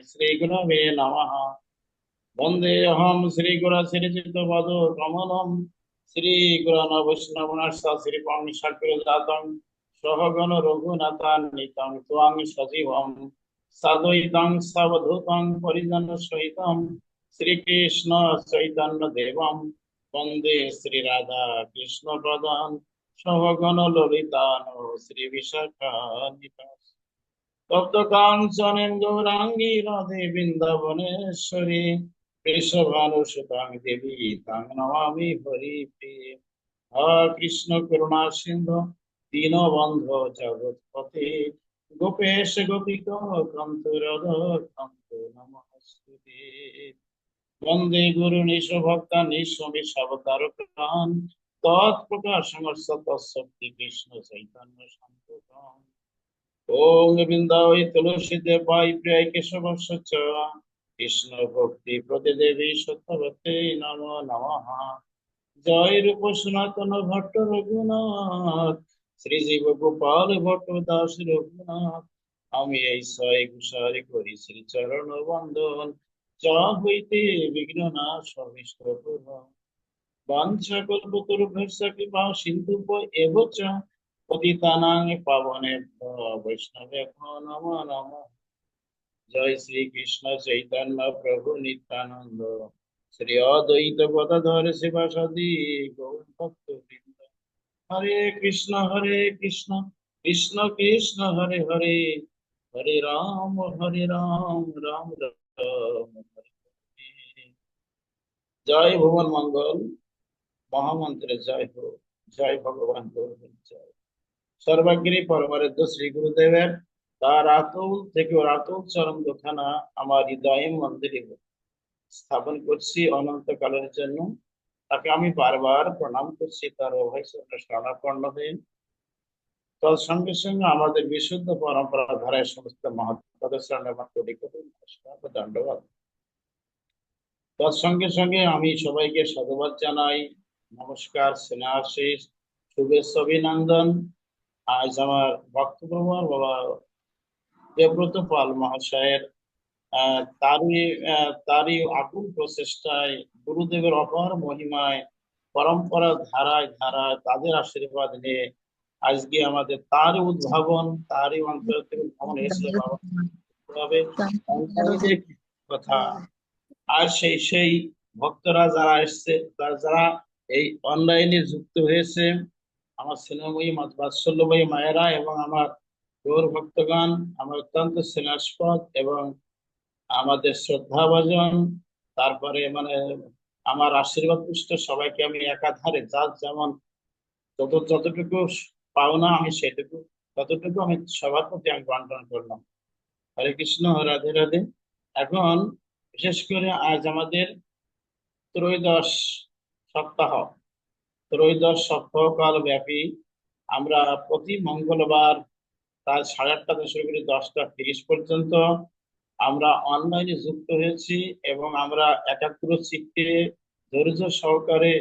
শ্রী গুরবে নমঃ। বন্দেহম শ্রী গুর শ্রীচিত পদ কমলম শ্রী গুরন বৈষ্ণবনাথ শ্রীপং সক্রজাতং সহগণ রঘুনাথান্বিতং ত্বং সজীবম সাদ্বৈতং সাবধূতং পরিজন সহিতম শ্রীকৃষ্ণ চৈতন্য দেবম বন্দে শ্রী রাধা কৃষ্ণ প্রদান সহগণ ললিতান শ্রী বিশাখান্বিতা তপ্ত কাঞ্চনেন গৌরাঙ্গী রাধে বৃন্দাবনেশ্বরী বৃষভানুসুতাং দেবী তাং নমামি হরিপ্রিয়ে। হা কৃষ্ণ করুণা সিন্ধু দীনবন্ধু জগৎপতে গোপেশ গোপিক কান্ত রাধাকান্ত নমস্তুতে। বন্দে গুরু নিশ ভক্তা নিঃস্বমী সাবতার প্রাণ তৎপ্রকাশ তৎশক্তি কৃষ্ণ চৈতন্য সন্ততম। ওম বৃন্দাবৈ তুলসী দেবাই প্রিয় কেশবস্য চ কৃষ্ণ ভক্তি প্রদে দেবী সত্যবতী নমো নমঃ। জয় রূপ সনাতন ভট্ট রঘুনাথ শ্রীজীব গোপাল ভট্ট দাস রঘুনাথ। আমি এই ছয় ঘোষারি করি শ্রী চরণ বন্দন যা হইতে বিঘ্ন না সবিষ্ট পূরণ। বাঞ্ছা কল্পতরুভ্যশ্চ কৃপা সিন্ধুভ্য এব চ পতিতানাং পাবনেভ্যো বৈষ্ণবেভ্যো নমো নমঃ। জয় শ্রী কৃষ্ণ চৈতন্য প্রভু নিত্যানন্দ শ্রী অদ্বৈত গদাধর শিবাসাদি গৌর ভক্তবৃন্দ। হরে কৃষ্ণ কৃষ্ণ কৃষ্ণ হরে হরে হরে রাম রাম রাম হরে হরে। জয় ভুবন মঙ্গল মহামন্ত্রে জয় হো। জয় ভগবান গৌরবের জয়। সর্বাগ্রী পরমারাধ্য শ্রী গুরুদেবের তার আতুল থেকে ওর আতুল চরণ দুখানা আমার হৃদয় মন্দিরে স্থাপন করছি অনন্তকালের জন্য। তাকে আমি বারবার প্রণাম করছি, তার অভয় চরণে শরণাপন্ন হয়ে। তার সঙ্গে সঙ্গে আমাদের বিশুদ্ধ পরম্পরা ধারায় সমস্ত মহাত্মাদের চরণে আমার কোটি কোটি নমস্কার ও দণ্ডবাদ। তার সঙ্গে সঙ্গে আমি সবাইকে সাধুবাদ জানাই, নমস্কার, স্নেহাশিস, শুভেচ্ছা, অভিনন্দন। আজ আমার ভক্তপ্রবর বাবা দেবব্রত পাল মহাশয়ের তারই আকুল প্রচেষ্টায়, গুরুদেবের অপার মহিমায়, পরম্পরা ধারায় ধারায় তাদের আশীর্বাদ নিয়ে আজকে আমাদের তার উদ্ভাবন, তারই অন্তর থেকে উদ্ভাবন হয়েছিল বাবা হবে অন্তরে কথা। আর সেই সেই ভক্তরা যারা এসছে, যারা এই অনলাইনে যুক্ত হয়েছে, আমার স্নেহময়ী বাৎসল্যময়ী মায়েরা এবং আমার গৌর ভক্তগণ, আমার অত্যন্ত স্নেহাস্পদ এবং আমাদের শ্রদ্ধাভাজন, তারপরে মানে আমার আশীর্বাদ পুষ্ট সবাইকে আমি একাধারে যার যেমন যতটুকু পাওনা আমি সেটুকু ততটুকু আমি সবার প্রতি আমি বন্টন করলাম। হরে কৃষ্ণ, রাধে রাধে। এখন বিশেষ করে আজ আমাদের ত্রয়োদশ সপ্তাহ, ত্রয়োদশ সপ্তাহ কাল ব্যাপী আমরা প্রতি মঙ্গলবার রাত 8:30 থেকে শুরু করে 10টা 30 পর্যন্ত আমরা অনলাইনে যুক্ত হয়েছি এবং আমরা একাগ্র চিত্তে ধৈর্য সহকারে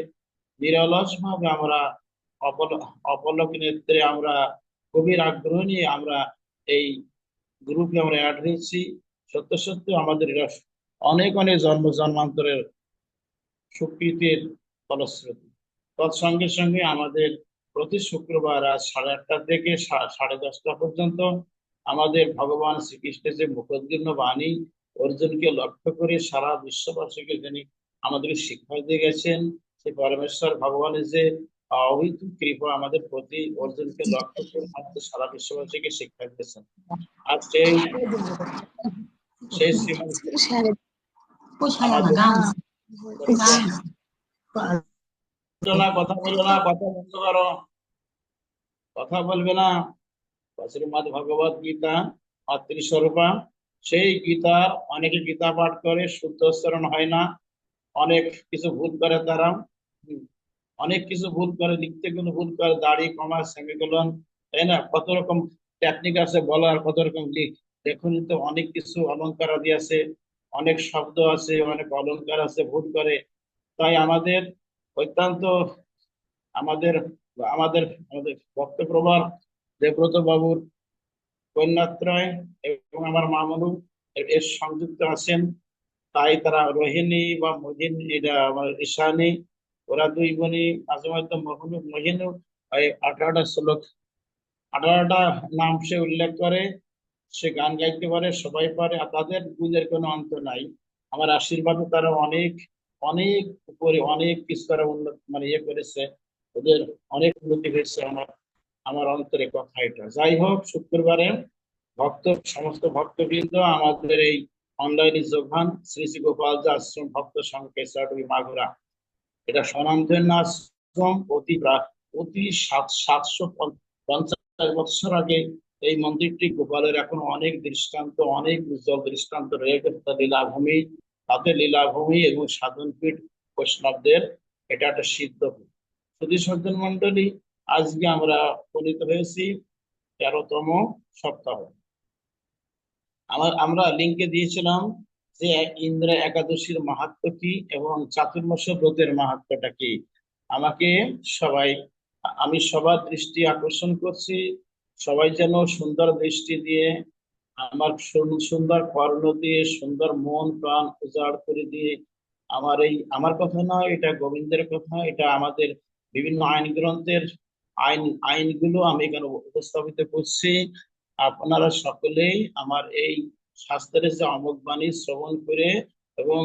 নিরলস ভাবে আমরা অপলক নেত্রে আমরা গভীর আগ্রহ নিয়ে আমরা এই গ্রুপে আমরা অ্যাড হয়েছি। সত্য সত্য আমাদের এটা অনেক অনেক জন্মান্তরের সুকৃতির ফলশ্রুতি। তৎসঙ্গে সঙ্গে আমাদের প্রতি শুক্রবার রাত 8:30 থেকে 10:30 পর্যন্ত আমাদের ভগবান শ্রীকৃষ্ণের যে মুখোদ্গীর্ণ বাণী অর্জুনকে লক্ষ্য করে সারা বিশ্ববাসীকে যিনি আমাদের শিক্ষা দিয়ে গেছেন, সেই পরমেশ্বর ভগবানের যে অবৈধ কৃপা আমাদের প্রতি অর্জুনকে লক্ষ্য করে আমাদের সারা বিশ্ববাসীকে শিক্ষা দিয়েছেন। আর সেই শ্রীমন্ত কথা বলবে না, কথা বন্ধ করো, কথা বলবে না। শ্রীমদ ভগবত গীতা মাতৃস্বরূপা, সেই গীতার অনেকে গীতা পাঠ করে শুদ্ধ উচ্চারণ হয় না, অনেক কিছু ভুল করে তারা। অনেক কিছু ভুল করে, লিখতে গেলে ভুল করে, দাড়ি কমা সেমিকোলন, তাই না, কত রকম টেকনিক আছে বলার, কত রকম দেখুন তো অনেক কিছু অলঙ্কার আদি আছে, অনেক শব্দ আছে, অনেক অলঙ্কার আছে, ভুল করে। তাই আমাদের অত্যন্ত আমাদের আমাদের আমাদের ভক্তপ্রবর দেবব্রত বাবুর কন্যাত্রয় এবং আমার মামনু এর সংযুক্ত আছেন। তাই তারা রোহিণী বা মোহিনী, এটা আমার ঈশানী, ওরা দুই বোনই মাঝে মধ্যে মোহিনী 18টা শ্লোক, 18টা নাম সে উল্লেখ করে। সে গান গাইতে পারে, সবাই পারে, আর তাদের গুণের কোনো অন্ত নাই। আমার আশীর্বাদে তারা অনেক অনেক উপরে অনেক কিছু তারা উন্নত মানে ইয়ে করেছে, ওদের অনেক উন্নতি হয়েছে। আমার আমার অন্তরে কথা এটা। যাই হোক, শুক্রবারে ভক্ত সমস্ত ভক্তবৃন্দ আমাদের এই অনলাইনে যোগদান শ্রী শ্রী গোপাল আশ্রম ভক্ত সংঘ কেশাটুলি মাগুরা, এটা স্বনামধন্য আশ্রম। অতি 750 আগে এই মন্দিরটি গোপালের এখন অনেক দৃষ্টান্ত, অনেক উজ্জ্বল দৃষ্টান্ত রয়ে গেছে। তার লীলাভূমি, তাদের লীলাভূমি এবং সাধনপীঠ বৈষ্ণবদের, এটা একটা সিদ্ধপীঠ। সুধী সজ্জন মন্ডলী, আজকে আমরা উপনীত হয়েছি 13তম সপ্তাহ। আমরা লিঙ্কে দিয়েছিলাম যে ইন্দ্রা একাদশীর মাহাত্ম্য কি এবং চাতুর্মাস ব্রতের মাহাত্ম্যটা কি। আমাকে সবাই, আমি সবার দৃষ্টি আকর্ষণ করছি, সবাই যেন সুন্দর দৃষ্টি দিয়ে, আমার সুন্দর কর্ণ দিয়ে, সুন্দর মন প্রাণ উজাড় করে দিয়ে, আমার কথা নয়, এটা গোবিন্দের কথা, এটা আমাদের বিভিন্ন আইন গ্রন্থের আইনগুলো আমি এখানে উপস্থাপিত করছি। আপনারা সকলেই আমার এই শাস্ত্রের যে অমোঘ বাণী শ্রবণ করে এবং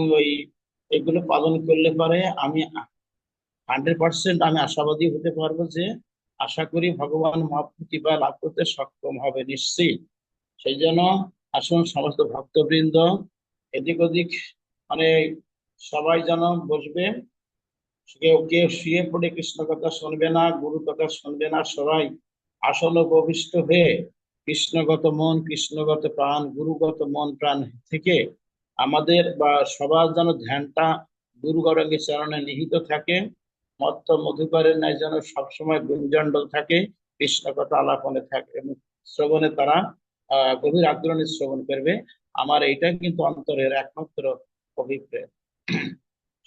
এগুলো পালন করলে পারে আমি 100% আমি আশাবাদী হতে পারবো যে, আশা করি ভগবান মহাপ্রতিভা লাভ করতে সক্ষম হবে নিশ্চিত। সেই জন্য আসুন সমস্ত ভক্তবৃন্দ, এদিক ওদিক মানে সবাই যেন বসবে, কেউ কেউ শুয়ে পড়ে কৃষ্ণ কথা শুনবে না, গুরু কথা শুনবে না, সবাই আসল উপবিষ্ট হয়ে কৃষ্ণগত মন, কৃষ্ণগত প্রাণ, গুরুগত মন প্রাণ থেকে আমাদের বা সবার যেন ধ্যানটা গুরু গৌরাঙ্গের চরণে নিহিত থাকে। মত্ত মধুকরের ন্যায় যেন সবসময় গুঞ্জন্ড থাকে, কৃষ্ণ কথা আলাপনে থাকে এবং শ্রবণে তারা গভীর আগ্রহে শ্রবণ করবে। আমার এইটা কিন্তু অন্তরের একমাত্র অভিপ্রায়।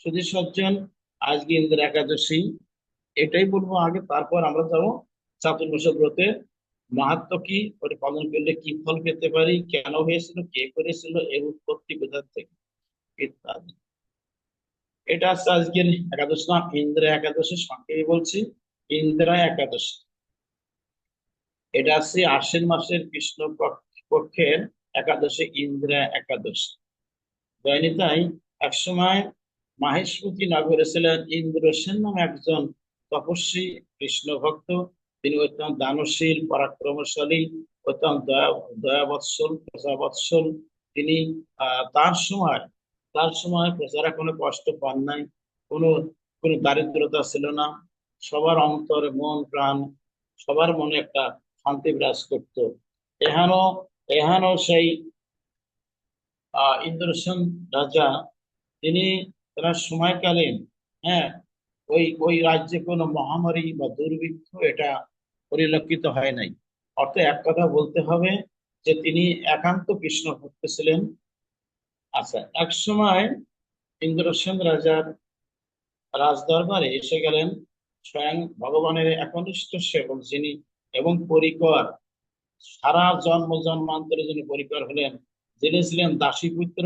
সুধী সজ্জন, আজকে ইন্দ্র একাদশী, এটাই বলবো আগে, তারপর আমরা যাবো চাতুর্মাস ব্রতের মাহাত্ম্য কি, ওটা পালন করলে কি ফল পেতে পারি, কেন হয়েছিল, কে করেছিল, এর উৎপত্তি কোথা থেকে, ইত্যাদি। এটা হচ্ছে আজকের একাদশ নাম ইন্দ্র একাদশী, সংক্ষেপে বলছি ইন্দ্রা একাদশী। এটা হচ্ছে আশ্বিন মাসের কৃষ্ণ পক্ষের একাদশী, ইন্দ্রা একাদশী। তাই একসময় মাহেশপতি নগরে ছিলেন ইন্দ্রসেন নামে একজন তপস্বী কৃষ্ণ ভক্ত। তিনি অত্যন্ত দানশীল, পরাক্রমশালী, অত্যন্ত দয়াবৎসল, প্রজাবৎসল। তিনি তার সময় প্রজারা কোনো কষ্ট পান নাই, কোনো কোনো দারিদ্রতা ছিল না। সবার অন্তরে মন প্রাণ, সবার মনে একটা শান্তি বিরাজ করত। এহানো এহানো সেই ইন্দ্রসেন রাজা, তিনি তার সময়কালীন, হ্যাঁ, ওই রাজ্যে কোনো মহামারী বা দুর্ভিক্ষ এটা পরিলক্ষিত হয় নাই। অর্থাৎ এক কথা বলতে হবে যে তিনি একান্ত কৃষ্ণ ভক্ত ছিলেন। আচ্ছা, এক সময় ইন্দ্রসেন রাজার রাজদরবারে এসে গেলেন স্বয়ং ভগবানের একনিষ্ঠ সেবক যিনি এবং পরিকর, সারা জন্ম জন্মান্তরে যিনি পরিকর হলেন, যিনি ছিলেন দাসীপুত্র,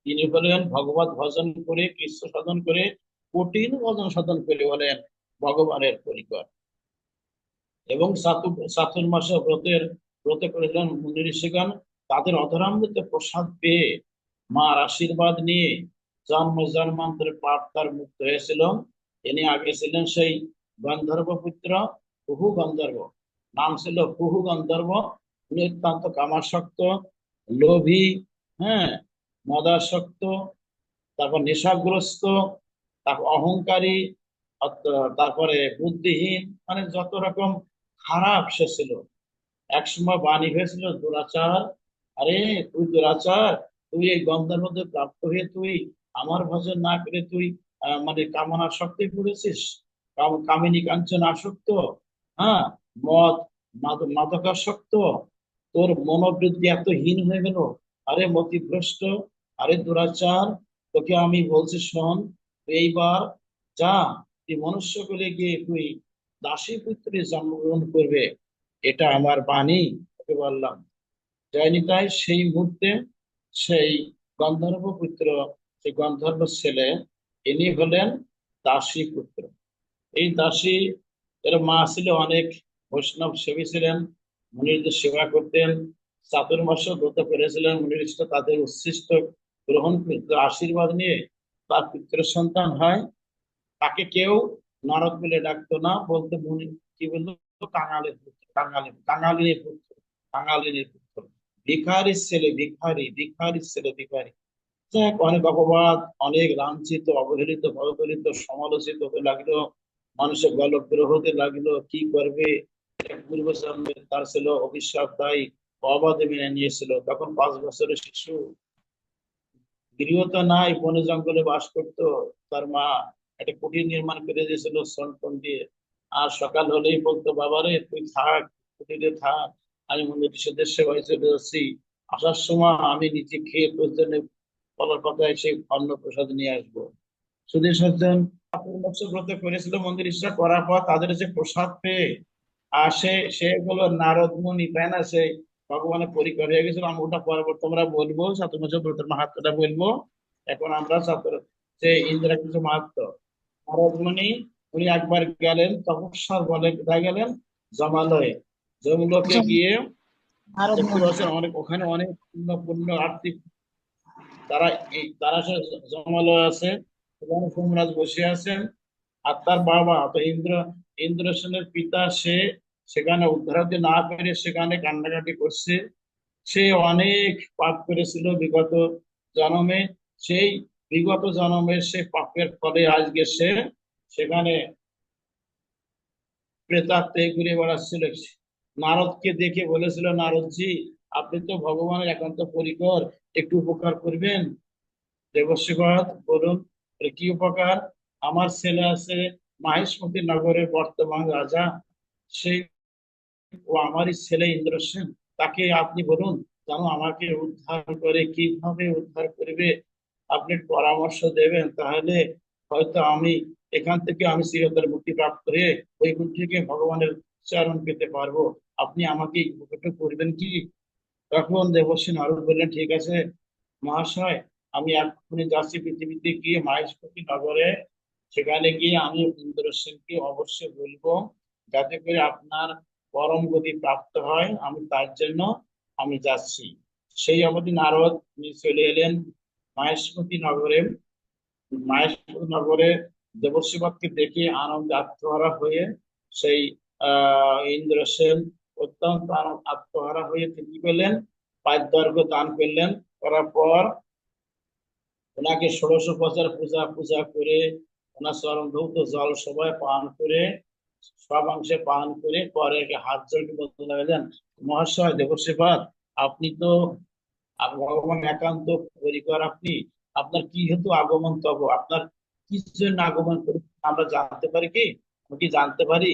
তিনি হলেন ভগবত ভজন করে, কৃষ্ণ সাধন করে, কঠিন ভজন সাধন করে হলেন ভগবানের পরিকর। এবং চাতুর্মাস ব্রতে করেছিলেন মুনি ঋষিগণ। তাদের অধরামৃত প্রসাদ পেয়ে, মার আশীর্বাদ নিয়ে জন্ম জন্মান্তরে পাপ তার মুক্ত হয়েছিল। তিনি আগে ছিলেন সেই গন্ধর্ব পুত্র, কুহু গন্ধর্ব, নাম ছিল কুহু গন্ধর্ব। উনি অত্যন্ত কামাসক্ত, লোভী, হ্যাঁ, মদাসক্ত, তারপর নেশাগ্রস্ত, তারপর অহংকারী, তারপরে বুদ্ধিহীন, মানে যত রকম খারাপ সে ছিল। একসময় বাণী হয়েছিল দুরাচার, আরে তুই দুরাচার, তুই এই গন্ধের মধ্যে প্রাপ্ত হয়ে তুই আমার ভজন না করে তুই মানে কামনা শক্তি পড়েছিস, কামিনী কাঞ্চন আসক্ত, হ্যাঁ, মদ মাদকাসক্ত, তোর মনোবৃদ্ধি এত হীন হয়ে গেল, আরে মতিভ্রষ্ট, আরে দুরাচার, তোকে আমি বলছি শোন, তুই এইবার যা, তুই মনুষ্য করে গিয়ে তুই দাসী পুত্রে জন্মগ্রহণ করবে, এটা আমার বাণী, তোকে বললাম। জয় নিতাই। সেই মুহূর্তে সেই গন্ধর্ব পুত্র, সেই গন্ধর্ব ছেলে, ইনি হলেন দাসী পুত্র। এই দাসী এর মা ছিল অনেক বৈষ্ণব সেবী ছিলেন, মুনিরদের সেবা করতেন, চাতুর্মাস্য ব্রত করেছিলেন। মুনির তাদের উচ্ছিষ্ট গ্রহণ করে আশীর্বাদ নিয়ে তার পুত্র সন্তান হয়। তাকে কেউ নারদ বলে ডাকতো না, বলতে মুনি কি বলতো, কাঙালের পুত্র, কাঙালিনীর পুত্র, কাঙালিনীর পুত্র, ভিখারির ছেলে, ভিখারির ছেলে, ভিখারি। যাক, অনেক অপবাদ, অনেক লাঞ্ছিত, অবহেলিত, অবহেলিত, সমালোচিত হতে লাগলো। মানুষের গলগ্রহ হতে লাগলো। কি করবে? পূর্ব জন্মে তার ছিল অভিশাপ, তাই অবাধে মেনে নিয়েছিল। তখন 5 বছরের শিশু, গৃহ তো নাই, বনে জঙ্গলে বাস করতো। তার মা একটা কুটির নির্মাণ করে দিয়েছিল সন্তান দিয়ে। আর সকাল হলেই বলতো, বাবারে তুই থাক, কুটিরে থাক, আমি মন্দিরের সেবায় চলে যাচ্ছি। আসার সময় আমি নিজে খেয়ে তোর জন্য বলার কথা এসে অন্ন প্রসাদ নিয়ে আসবো। সুধী সজ্জন, ব্রত করেছিল মন্দির ইচ্ছা করার পর তাদের যে প্রসাদ পেয়ে আসে, সে হলো নারদ মুনি, তাই না? সে ভগবানের পরিকর হয়ে গেছিল। আমি ওটা পরবর্তী আমরা বলবো, চাতুর্মাস্য ব্রতের মাহাত্ম্যটা বলবো। এখন আমরা যে ইন্দ্রা কিছু মাহাত্ম্য। নারদ মুনি, উনি একবার গেলেন তপস্যার বলে, কোথায় গেলেন? জমালয়ে। জমলোকে গিয়ে নারদ দেখতে মুনি। পাচ্ছেন অনেক, ওখানে অনেক পুণ্য পুণ্য আর্থিক, তারা তারা সে জমালয় আছে, সেখানে সোমরাজ বসে আছেন। আর তার বাবা তো ইন্দ্রসেনের পিতা, সে সেখানে উদ্ধার হতে না পেরে সেখানে কান্নাকাটি করছে। সে অনেক পাপ করেছিল বিগত জন্মে। সেই বিগত জন্মের সে পাপের ফলে আজকে সে সেখানে প্রেতাত্মায় ঘুরে বেড়াচ্ছিল। নারদকে দেখে বলেছিল, নারদজি, আপনি তো ভগবানের একান্ত পরিকর, একটু উপকার করবেন। দেবশ্রীপাদ বলুন, কি উপকার? আমার ছেলে আছে মাহেশমতি নগরের বর্তমান রাজা, সেই, ও আমারই ছেলে ইন্দ্রসেন। তাকে আপনি বলুন যেন আমাকে উদ্ধার করে। কিভাবে উদ্ধার করবে আপনি পরামর্শ দেবেন, তাহলে হয়তো আমি এখান থেকে আমি চিরতরে মুক্তি প্রাপ্ত হয়ে ওইখান থেকে ভগবানের চরণ পেতে পারবো। আপনি আমাকে একটু করবেন কি? তখন দেবশ্রী নারদ বললেন, ঠিক আছে মহাশয়, আমি এক্ষুনি যাচ্ছি পৃথিবীতে গিয়ে মাহেশপতি নগরে। সেখানে গিয়ে আমি ইন্দ্রসেনকে অবশ্যই বলবো, যাতে করে আপনার পরম গতি প্রাপ্ত হয়, আমি তার জন্য আমি যাচ্ছি। সেই অবধি নারদ উনি চলে এলেন মাহেশপতি নগরে। মাহেশপতি নগরে দেবশিবকে দেখে আনন্দ আত্মহারা হয়ে সেই ইন্দ্রসেন অত্যন্ত আত্মহারা হয়ে তিনি পেলেন, পাঁচদর্ঘ্য দান করলেন। করার পর ওনাকে 16 বছর পূজা পূজা করে, ওনার চরণ ধৌত জল সবাই পান করে, সব অংশে পান করে পরে হাত জোড় বলতে লাগলেন, মহাশয় দেবশ্রীপাদ, আপনি তো ভগবান একান্ত পরিকর, আপনি, আপনার কি হেতু আগমন, তব আপনার কি জন্য আগমন করে আমরা জানতে পারি কি? আমি কি জানতে পারি?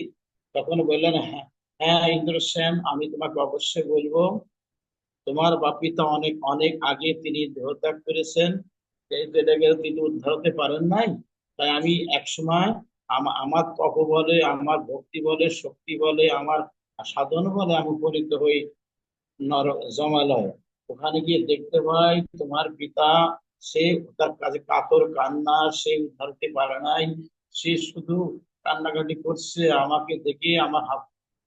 তখন বললেন, হ্যাঁ, হ্যাঁ ইন্দ্রসেন, আমি তোমাকে অবশ্যই বলবো। তোমার পিতা অনেক অনেক আগে তিনি দেহত্যাগ করেছেন, যেহেতু এটাকে তিনি উদ্ধার হতে পারেন নাই। তাই আমি একসময় আমার তপ বলে, আমার ভক্তি বলে, শক্তি বলে, আমার সাধন বলে আমি উপনীত হই নর জমালয়। ওখানে গিয়ে দেখতে পাই তোমার পিতা, সে, তার কাছে কাতর কান্না, সে উদ্ধার হতে পারে নাই। সে শুধু কান্নাকাটি করছে, আমাকে দেখে আমার হাত,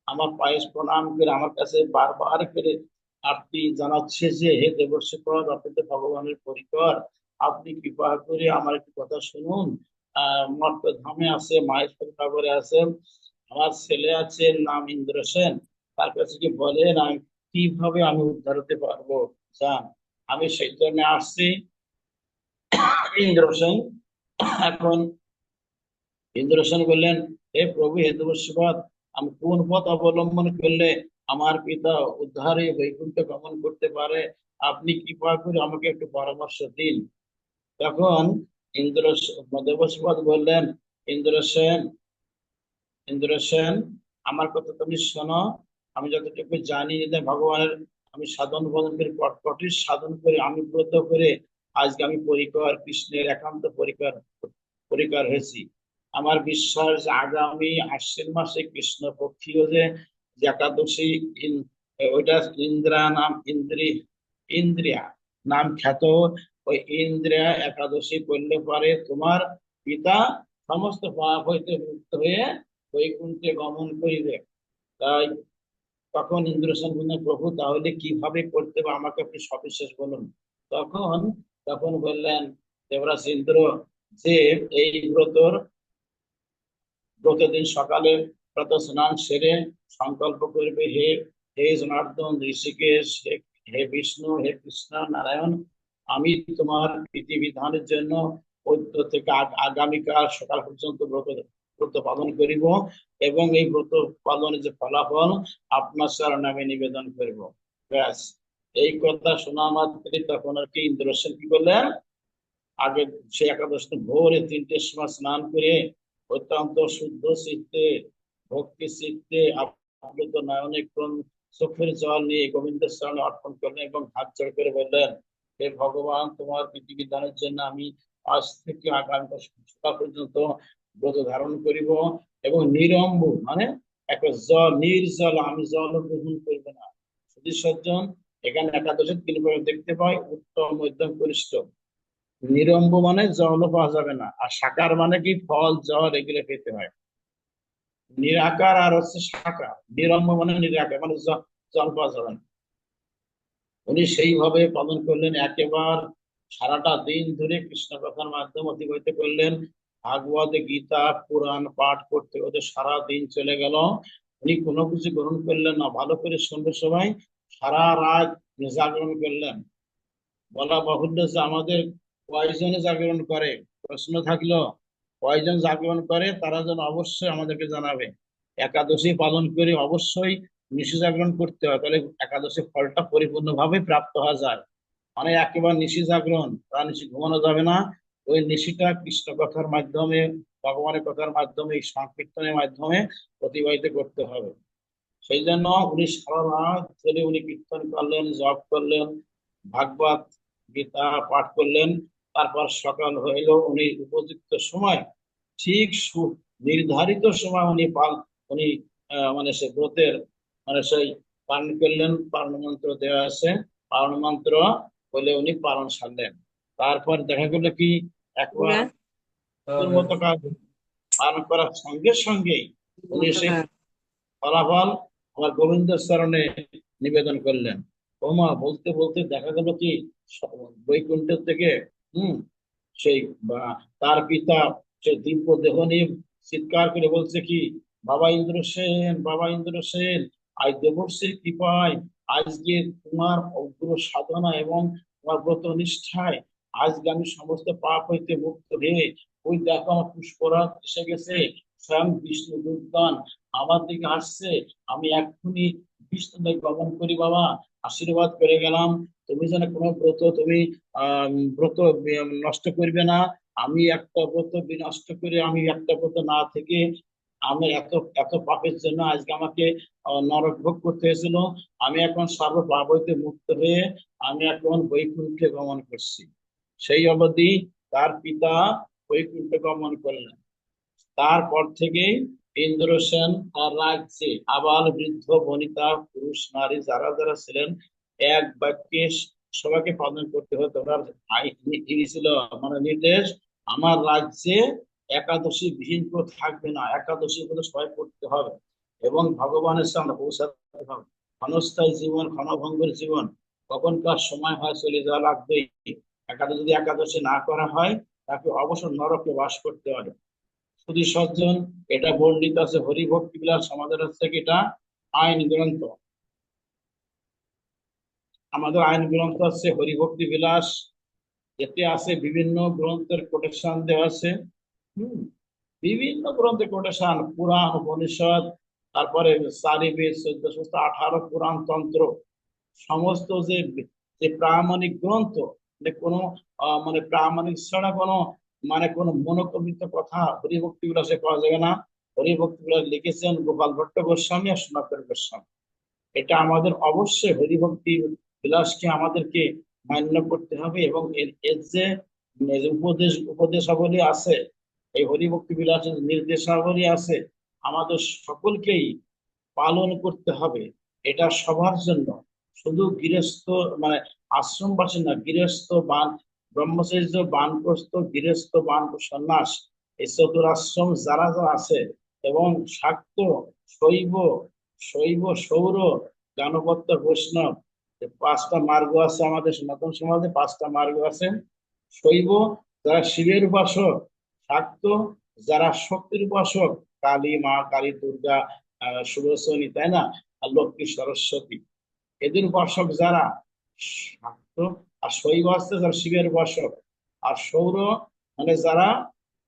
আমার পায়ে প্রণাম করে আমার কাছে বারবার করে আরতি জানাচ্ছে যে, হে দেবশ্রীপদ, আপনি তো ভগবানের পরিকর, আপনি কৃপা করে আমার একটু কথা শুনুন। মর্ত ধামে আছে, মাহেশ্বর নগরে আছে, আমার ছেলে আছে নাম ইন্দ্রসেন, তার কাছে কি বলেন আমি কিভাবে আমি উদ্ধার হতে পারবো, জান। আমি সেই জন্য আসছি। ইন্দ্রসেন এখন, ইন্দ্রসেন বললেন, হে প্রভু, হে দেবশ্রীপদ, আমি কোন পথ অবলম্বন করলে আমার পিতা উদ্ধারে বৈকুণ্ঠ গমন করতে পারে, আপনি কৃপা করে আমাকে একটু পরামর্শ দিন। তখন ইন্দ্র দেবশ্রীপদ বললেন, ইন্দ্রসেন, ইন্দ্রসেন, আমার কথা তুমি শোনো। আমি যতটুকু জানি যে ভগবানের আমি সাধন ভজন করে, কঠিন সাধন করে, আমি ব্রত করে আজকে আমি পরিকর, কৃষ্ণের একান্ত পরিকর পরিকর হয়েছি। আমার বিশ্বাস যে আগামী আশ্বিন মাসে কৃষ্ণ পক্ষীয় যে যে একাদশী, ওইটা ইন্দ্রা নাম, ইন্দ্রিয়া, নাম খ্যাত ওই ইন্দ্রিয়া একাদশী করলে পরে তোমার পিতা সমস্ত পাপ হইতে মুক্ত হয়ে বৈকুণ্ঠে গমন করিবে। তাই তখন ইন্দ্রসেন বললেন, প্রভু তাহলে কিভাবে করতে হবে আমাকে আপনি সবিশেষ বলুন। তখন তখন বললেন দেবরাজ ইন্দ্র যে এই ব্রতের দিন সকালে প্রাত স্নান সেরে সংকল্প করবে, হে হে জনার্দন, ঋষিকেশ, হে বিষ্ণু, হে কৃষ্ণ নারায়ণ, আমি তোমার বিধিবিধানের জন্য পদ্য থেকে আগামীকাল সকাল পর্যন্ত ব্রত ব্রত পালন করিব এবং এই ব্রত পালনের যে ফলাফল আপনার চরণে আমি নিবেদন করিব। ব্যাস, এই কথা শোনা মাত্রই তখন আর কি ইন্দ্রসেন কি করলেন, আগে সে একাদশ ভোরে 3টের সময় স্নান করে অত্যন্ত শুদ্ধ চিত্তে ভক্তি চিত্তে আপ্লুত নয়নে কোন চোখের জল নিয়ে গোবিন্দের চরণে অর্পণ করলেন এবং হাত জোড় করে বললেন, হে ভগবান, তোমার বিধিবিধানের জন্য আমি আজ থেকে আগামী সকাল পর্যন্ত ব্রত ধারণ করিব এবং নিরম্ব মানে একটা জল নির্জল, আমি জল গ্রহণ করব না। শুধু সজ্জন এখানে একাদশের 3 পর্ব দেখতে পাই, উত্তম মধ্যম কনিষ্ঠ। নিরম্ব মানে জলও পাওয়া যাবে না, আর সাকার মানে কি ফল জল এগুলো পেতে হয়। নিরাকার আর হচ্ছে সাকার, নিরম্ব মানে নিরাকার মানে জল পাওয়া যাবে না। উনি সেইভাবে পালন করলেন, একেবারে সারাটা দিন ধরে কৃষ্ণ কথার মাধ্যমে অতিবাহিত করলেন। ভাগবত গীতা পুরাণ পাঠ করতে করতে সারা দিন চলে গেল। উনি কোনো কিছু গ্রহণ করলেন না, ভালো করে শুনবে সবাই। সারা রাত জাগরণ করলেন। বলা বাহুল্য যে আমাদের কয়জনে জাগরণ করে, প্রশ্ন থাকলো কয়জন জাগরণ করে তারা যেন অবশ্যই আমাদেরকে জানাবে। একাদশী পালন করে অবশ্যই নিশি জাগরণ করতে হয়, তাহলে একাদশী ফলটা পরিপূর্ণভাবে প্রাপ্ত হওয়া যায়। মানে একেবারে নিশি জাগরণ, তা নিশি ঘুমানো যাবে না। ওই নিশিটা কৃষ্ণ কথার মাধ্যমে, ভগবানের কথার মাধ্যমে, সংকীর্তনের মাধ্যমে অতিবাহিত করতে হবে। সেই জন্য উনি সারা রাত ধরে উনি কীর্তন করলেন, জপ করলেন, ভাগবত গীতা পাঠ করলেন। তারপর সকাল হইল, উনি উপযুক্ত সময় ঠিক নির্ধারিত সময় উনি মানে সে ব্রতের মানে সেই পালন করলেন। পালন মন্ত্র দেওয়া আছে, পালন মন্ত্র বলে উনি পালন সারলেন। তারপর দেখা গেল কি একবার মতো কাজ পালন করার সঙ্গে সঙ্গেই উনি সেই ফলাফল আমার গোবিন্দের চরণে নিবেদন করলেন। ওমা, বলতে বলতে দেখা গেল কি বৈকুণ্ঠের থেকে হম সেই তার পিতা সে দিব্য দেহ নিয়ে চিৎকার করে বলছে কি, বাবা ইন্দ্রসেন, বাবা ইন্দ্রসেন, আজ দেবর্ষির কৃপায় আজকে তোমার অগ্র সাধনা এবং তোমার ব্রত নিষ্ঠায় আজকে আমি সমস্ত পাপ হইতে মুক্ত হয়ে ওই দেখো আমার পুষ্পরাগ এসে গেছে, স্বয়ং বিষ্ণু দুর্গান আমার দিকে আসছে, আমি এক্ষুনি বিষ্ণুকে গমন করি বাবা, আশীর্বাদ করে গেলাম। তুমি যেন কোনো ব্রত তুমি ব্রত নষ্ট করবে না। আমি একটা ব্রত বিনষ্ট করে আমি একটা ব্রত না থেকে আমি এত এত পাপের জন্য আজকে আমাকে নরক ভোগ করতে হয়েছিল। আমি এখন সর্ব পাপ হইতে মুক্ত হয়ে আমি এখন বৈকুণ্ঠে গমন করছি। সেই অবধি তার পিতা বৈকুণ্ঠে গমন করলেন। তারপর থেকে ইন্দ্রসেন তার রাজ্যে আবাল বৃদ্ধ বনিতা পুরুষ নারী যারা যারা ছিলেন এক বাক্যে সবাইকে পালন করতে হতো। ওনার ছিল মানে নির্দেশ, আমার রাজ্যে একাদশী বিহীন কেউ থাকবে না, একাদশী গুলো সবাই করতে হবে এবং ভগবানের সামনে পৌঁছাতে হবে। ক্ষণস্থায়ী জীবন, ক্ষণভঙ্গের জীবন, কখনকার সময় হয় চলে যাওয়া লাগবেই। একাদশী যদি একাদশী না করা হয় তাকে অবশ্য নরকে বাস করতে হবে। শুধু সজ্জন, এটা বর্ণিত আছে হরিভক্তি বিলাস আমাদের হচ্ছে কি এটা আইন গ্রন্থ। আমাদের আইন গ্রন্থ আছে হরিভক্তি বিলাস, এতে আছে বিভিন্ন গ্রন্থের কোটেশন দেওয়া আছে। হম বিভিন্ন গ্রন্থের কোটেশন, পুরাণ উপনিষদ, তারপরে 4 বেদ, 1418 পুরাণ তন্ত্র, সমস্ত যে যে প্রামাণিক গ্রন্থ, মানে কোনো মানে প্রামাণিক ছাড়া কোনো মানে কোনো মনোকল্পিত কথা হরিভক্তি বিলাসে পাওয়া যাবে না। হরিভক্তি বিলাস লিখেছেন গোপাল ভট্ট গোস্বামী আর সনাতন গোস্বামী। এটা আমাদের অবশ্যই হরিভক্তি বিলাসকে আমাদেরকে মান্য করতে হবে এবং এর এর যে উপদেশাবলী আছে, এই হরিভক্তি বিলাসের নির্দেশাবলী আছে, আমাদের সকলকেই পালন করতে হবে। এটা সবার জন্য, শুধু গৃহস্থ মানে আশ্রমবাসী না, গৃহস্থ বান, ব্রহ্মচর্য, বানপ্রস্থ, গৃহস্থ, বান, সন্ন্যাস, এই চতুরাশ্রম যারা যারা আছে, এবং শাক্ত, শৈব, সৌর, গানপত্য, বৈষ্ণব, এই পাঁচটা মার্গ আছে আমাদের সনাতন সমাজে, পাঁচটা মার্গ আছে। শৈব যারা শিবের উপাসক, শাক্ত যারা শক্তির উপাসক, কালী মা, কালী দুর্গা, সুদর্শনী, তাই না, আর লক্ষ্মী সরস্বতী, এদের উপাসক যারা শাক্ত, আর শৈব আছে যারা শিবের উপাসক, আর সৌর মানে যারা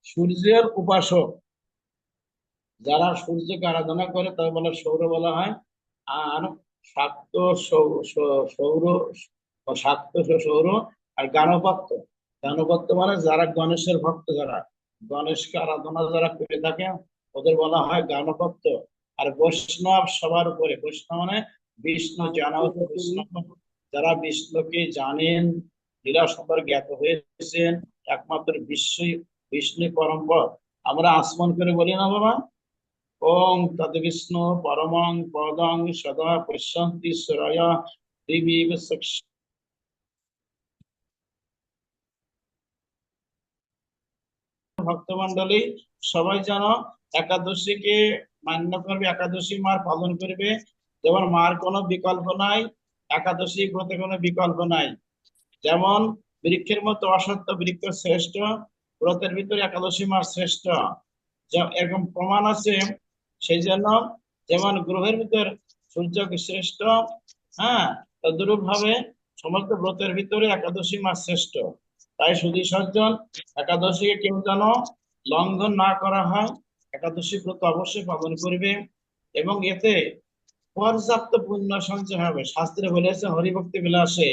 সূর্যের উপাসক, যারা সূর্যকে আরাধনা করে তাদের বলা সৌর বলা হয়। আর শাক্ত, সৌর, শাক্ত, সৌর, আর গাণপত্য, গাণপত্য মানে যারা গণেশের ভক্ত, যারা গণেশকে আরাধনা যারা করে থাকে ওদের বলা হয় গাণপত্য। আর বৈষ্ণব সবার উপরে, বৈষ্ণব মানে বিষ্ণু জানা হচ্ছে বৈষ্ণব, যারা বিষ্ণুকে জানেন, লীলা সবার জ্ঞাত হয়েছেন, একমাত্র বিশ্বই বিষ্ণু পরম্পর, আমরা আসমান করে বলি না বাবা, ওম তদ্বিষ্ণু পরমং পদং সদা পশ্যন্তি সুরয় দিবিব চক্ষু। ভক্তমন্ডলী সবাই যেন একাদশীকে মান্য করবে, একাদশী মার পালন করবে, যেমন মার কোনো বিকল্প নাই, একাদশী ব্রতে কোনো বিকল্প নাই। যেমন বৃক্ষের মতো অসত্য বৃক্ষ শ্রেষ্ঠ, ব্রতের ভিতরে একাদশী মাস শ্রেষ্ঠ, এরকম প্রমাণ আছে। সেই জন্য যেমন গ্রহের ভিতর সূর্য শ্রেষ্ঠ, হ্যাঁ, তদ্রূপ ভাবে সমস্ত ব্রতের ভিতরে একাদশী মাস শ্রেষ্ঠ। তাই সুধী সজ্জন, একাদশীকে কেউ যেন লঙ্ঘন না করা হয়, একাদশী ব্রত অবশ্যই পালন করবে, এবং এতে পর্যাপ্ত পুণ্য সঞ্চয় হবে। শাস্ত্রে বলেছে হরিভক্তি বিলাসে,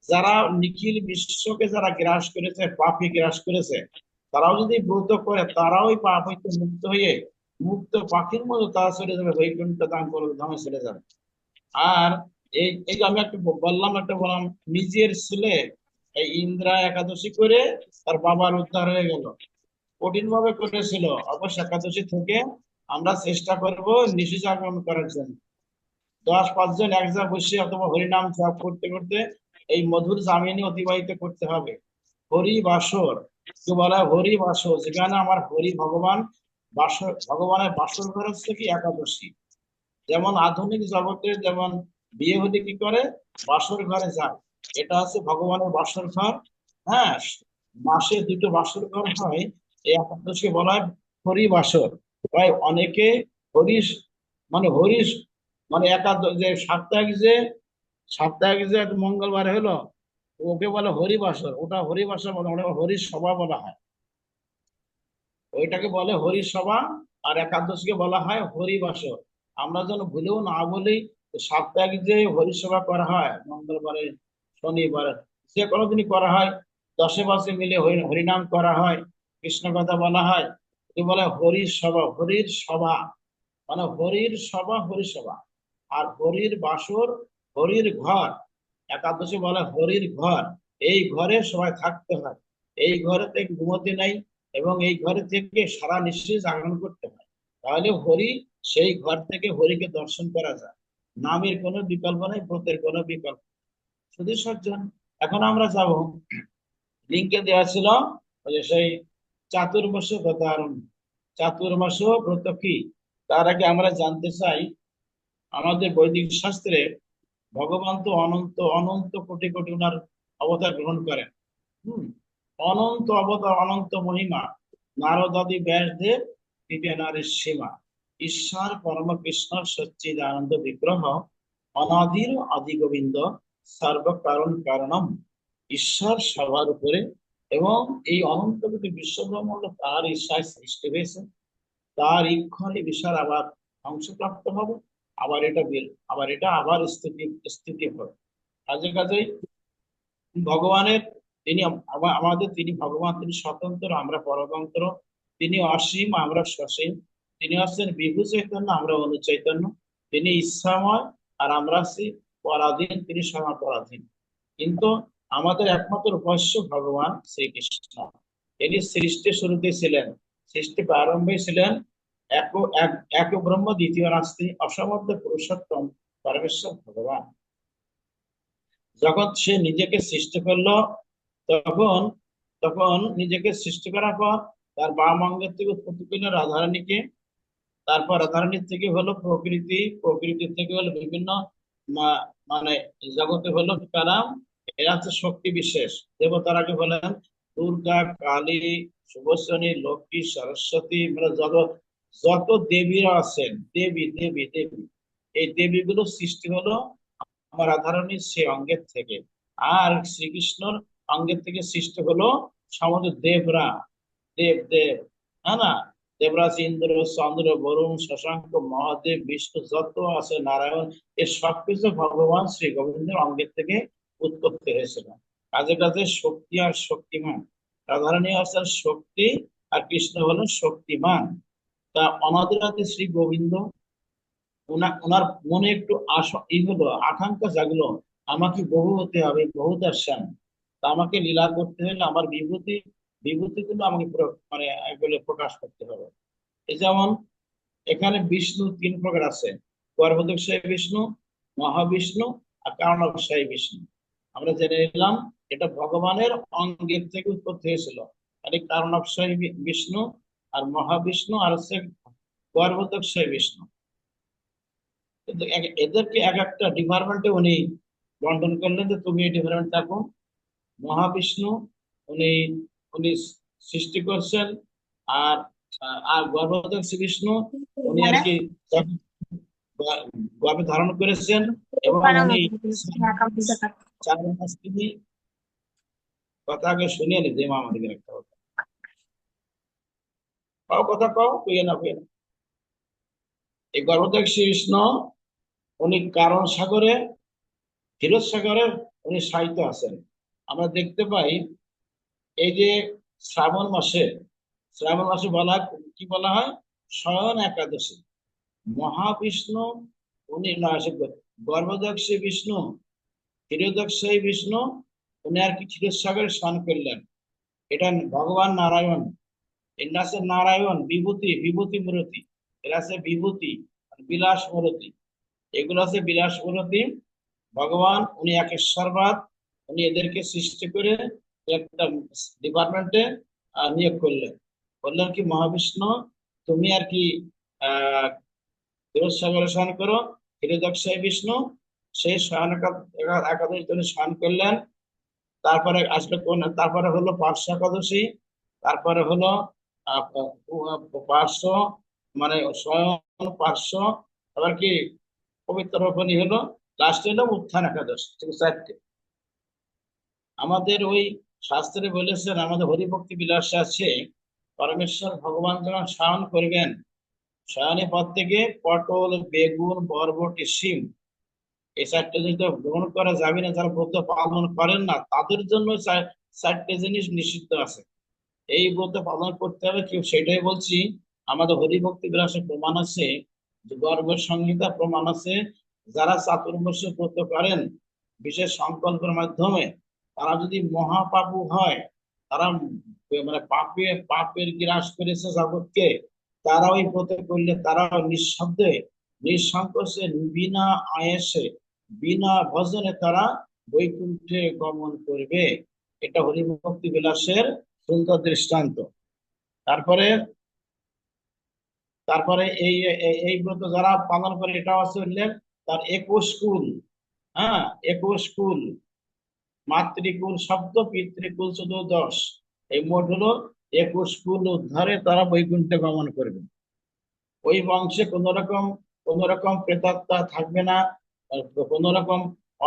যারা নিখিল বিশ্বকে যারা গ্রাস করেছে, পাপী গ্রাস করেছে, তারাও যদি ব্রত করে তারাও ওই পাপ হইতে মুক্ত হয়ে মুক্ত পাখির মতো তারা চলে যাবে বৈকুণ্ঠ ধামে চলে যাবে। আর এই এই যে আমি একটা বললাম, একটা বললাম, নিজের ছেলে এই ইন্দ্রা একাদশী করে তার বাবার উদ্ধার হয়ে গেল, কঠিন ভাবে করেছিল। অবশ্য একাদশী থেকে আমরা চেষ্টা করব নিশি জাগরণ করার জন্য, 10-5 জন এক জায়গায় বসে অথবা হরিনাম জপ করতে করতে এই মধুর জামিনী অতিবাহিত করতে হবে। হরি বাসর, কি বলা হয়, হরি বাসর, যেখানে আমার হরি ভগবান বাসর, ভগবানের বাসর ঘর হচ্ছে কি একাদশী। যেমন আধুনিক জগতে যেমন বিয়ে হলে কি করে, বাসর ঘরে যায়, এটা হচ্ছে ভগবানের বাসর ঘর। হ্যাঁ, মাসে দুটো বাসর ঘর হয়, এই একাদশী বলা হয় হরি বাসর। তাই অনেকে হরিশ মানে হরিশ মানে একাদশ, যে সাপ্তাহিক যে মঙ্গলবার হলো ওকে বলে হরিবাসর, ওটা হরিবাসর বলে, ওটা হরির সভা বলা হয়, ওইটাকে বলে হরির সভা। আর একাদশীকে বলা হয় হরিবাসর। আমরা যেন ভুলেও না বলি, সাপ্তাহিক যে হরিসভা করা হয় মঙ্গলবারে, শনিবারে, যে কোনো দিনই করা হয়, 10-এ 5-এ মিলে হরিনাম করা হয়, কৃষ্ণ কথা বলা হয়, কি বলে হরির সভা, হরির সভা মানে হরির সভা, হরিসভা। আর হরির বাসর, হরির ঘর, একাদশী বলে হরির ঘর, এই ঘরে সবাই থাকতে হয়, এই ঘরে থেকে ঘুমোতে নাই, এবং এই ঘরে থেকে সারা নিশ্চয়ই জাগরণ করতে হয়, তাহলে হরি, সেই ঘর থেকে হরিকে দর্শন করা যায়। নামের কোনো বিকল্প নেই, ব্রতের কোনো বিকল্প। শুধু সজ্জন, এখন আমরা যাব, লিঙ্কে দেওয়া ছিল ওই যে সেই চাতুর্মাস ব্রতারণ, চাতুর্মাস ব্রত কি, তার আগে আমরা জানতে চাই আমাদের বৈদিক শাস্ত্রে ভগবান তো অনন্ত অনন্ত কোটি কোটি ওনার অবতার গ্রহণ করেন। হম, অনন্ত অবতার, অনন্ত মহিমা, নারদাদি ব্যাসদেব বিজ্ঞানের সীমা, ঈশ্বর পরম কৃষ্ণ সচ্চিদানন্দ বিগ্রহ, অনাদির আদি গোবিন্দ, সর্ব কারণ কারণম, ঈশ্বর সবার উপরে, এবং এই অনন্ত কোটি বিশ্বব্রহ্মাণ্ড তার ইচ্ছায় সৃষ্টি হয়েছে, তার ইক্ষণে বিশাল আবার ধ্বংসপ্রাপ্ত হবে, আবার এটা আবার এটা আবার স্থিতি স্থিতি হবে। কাজে কাজেই ভগবানের, তিনি আমাদের, তিনি ভগবান, তিনি স্বতন্ত্র, আমরা পরতন্ত্র, তিনি অসীম, আমরা সসীম, তিনি হচ্ছেন বিভু চৈতন্য, আমরা অনু চৈতন্য, তিনি ইচ্ছাময়, আর আমরা আছি পরাধীন, তিনি সময় পরাধীন। কিন্তু আমাদের একমাত্র উপাস্য ভগবান শ্রীকৃষ্ণ, তিনি সৃষ্টির শুরুতে ছিলেন, সৃষ্টি প্রারম্ভে ছিলেন এক এক এক ব্রহ্ম দ্বিতীয় নাস্তি, অসমর্থ পুরুষোত্তম পরমেশ্বর ভগবান। যখন সে নিজেকে সৃষ্টি করলো, তখন তখন নিজেকে সৃষ্টি করার পর তার বাম অঙ্গের থেকে উৎপত্তি করলো রাধারানীকে। তারপর রাধারানীর থেকে হলো প্রকৃতি, প্রকৃতির থেকে হলো বিভিন্ন মানে জগতে হলো কারা, এরা হচ্ছে শক্তি বিশেষ। দেবতারাকে বলেন দুর্গা, কালী, সুদর্শনী, লক্ষ্মী, সরস্বতী, মানে যত যত দেবীরা আছেন, দেবী দেবী দেবী, এই দেবীগুলো সৃষ্টি হলো আমার রাধারানীর সে অঙ্গের থেকে। আর শ্রীকৃষ্ণর অঙ্গের থেকে সৃষ্টি হলো সমস্ত দেবরা, দেব দেব, হ্যাঁ না, দেবরাজ ইন্দ্র, চন্দ্র, বরুণ, শশাঙ্ক, মহাদেব, বিষ্ণু, যত আছে নারায়ণ, এর সবকিছু ভগবান শ্রী গোবিন্দের অঙ্গের থেকে উৎপত্তি হয়েছিল। কাজে কাজে শক্তি আর শক্তিমান, রাধারানী হচ্ছেন শক্তি আর কৃষ্ণ হলেন শক্তিমান। তা অনাদিরাতে শ্রী গোবিন্দ ওনার মনে একটু ই হলো, আকাঙ্ক্ষা জাগলো, আমাকে বহু হতে হবে, বহু দর্শন, তা আমাকে লীলা করতে হলে আমার বিভূতিগুলো আমাকে মানে এগুলো প্রকাশ করতে হবে। এই যেমন এখানে বিষ্ণু তিন প্রকার আছে: গর্ভদক্ষায়ী বিষ্ণু, মহাবিষ্ণু আর কারণাবশায়ী বিষ্ণু। আমরা জেনে নিলাম এটা ভগবানের অঙ্গের থেকে উৎপত্তি হয়েছিল। আর এই কারণাবশায়ী বিষ্ণু আর মহাবিষ্ণু আর হচ্ছে গর্ভদক্ষায়ী বিষ্ণু। কিন্তু এদেরকে এক একটা ডিপার্টমেন্টে উনি বন্টন করলেন যে তুমি এই ডিপার্টমেন্ট থাকো। মহাবিষ্ণু উনি উনি সৃষ্টি করছেন, আর আর গর্ভদক্ষ বিষ্ণু উনি আর কি গর্ভে ধারণ করেছেন, এবং উনি 4 মাস তিনি কথা আগে শুনিয়ে নি যে মা আমাদের একটা কথা কও, কথা কও, কইয়ে না কইয়ে না। এই গর্ভদক্ষ বিষ্ণু উনি কারণ সাগরে, ক্ষীরোদ সাগরে উনি সাহিত্য আছেন। আমরা দেখতে পাই এই যে শ্রাবণ মাসে, শ্রাবণ মাসে বলা কি বলা হয়, শয়ন একাদশী। মহাবিষ্ণু উনি না গর্ভদক্ষী বিষ্ণু, ক্ষীরোদক্ষী বিষ্ণু উনি আর কি ক্ষীরসাগরে স্নান করলেন। এটা ভগবান নারায়ণ, এরা আছে নারায়ণ বিভূতি, বিভূতি মূরতি, এরা আছে বিভূতি বিলাস মূরতি, এগুলো আছে বিলাস মূরতি। ভগবান উনি একেশ্বরবাদ, উনি এদেরকে সৃষ্টি করে একটা ডিপার্টমেন্টে নিয়োগ করলেন। বললেন কি মহাবিষ্ণু তুমি আর কি আহ ক্ষীরসাগরে স্নান করো। ক্ষীরোদক্ষায়ী বিষ্ণু সেই শয়ন একাদশী তিনি স্নান করলেন। তারপরে আসলে কোন, তারপরে হলো পার্শ্ব একাদশী, তারপরে হলো পার্শ্ব মানে স্বয়ং পার্শ্ব, আবার কি পবিত্র রূপণী হলো, লাস্টে হলো উত্থান একাদশী, ঠিক 4টে। আমাদের ওই শাস্ত্রে বলেছেন, আমাদের হরিভক্তি বিলাসে আছে, পরমেশ্বর ভগবান যখন শয়ন করবেন, শয়নের পর থেকে পটল, বেগুন, বরবটি, শিম, এই 4টে জিনিস তো গ্রহণ করা যাবে না। যারা ব্রত পালন করেন না তাদের জন্য 4টে জিনিস নিষিদ্ধ আছে, এই ব্রত পালন করতে হবে। কেউ সেটাই বলছি, আমাদের হরিভক্তি বিলাসে প্রমাণ আছে, যে গর্ভ সংহিতা প্রমাণ আছে, যারা চাতুর্মাস্য ব্রত করেন বিশেষ সংকল্পের মাধ্যমে, তারা যদি মহাপাপু হয়, তারা মানে পাপের গ্রাস করেছে জগৎকে, তারা ওই ব্রত করলে তারা নিঃশব্দে, নিঃসংকোচে, বিনা আয়াসে, বিনা ভজনে তারা বৈকুণ্ঠে গমন করবে। এটা হরিভক্তি বিলাসের সুন্দর দৃষ্টান্ত। তারপরে তারপরে এই ব্রত যারা পালন করে, এটা আছে উল্লেখ তার 21 কুল, হ্যাঁ 21 কুল, মাতৃকুল শব্দ, পিতৃকুল 14, এই মোট হলো 21 কুল উদ্ধারে তারা বৈকুণ্ঠে গমন করবে। ওই বংশে কোন রকম প্রেতাত্মা থাকবে না, কোন রকম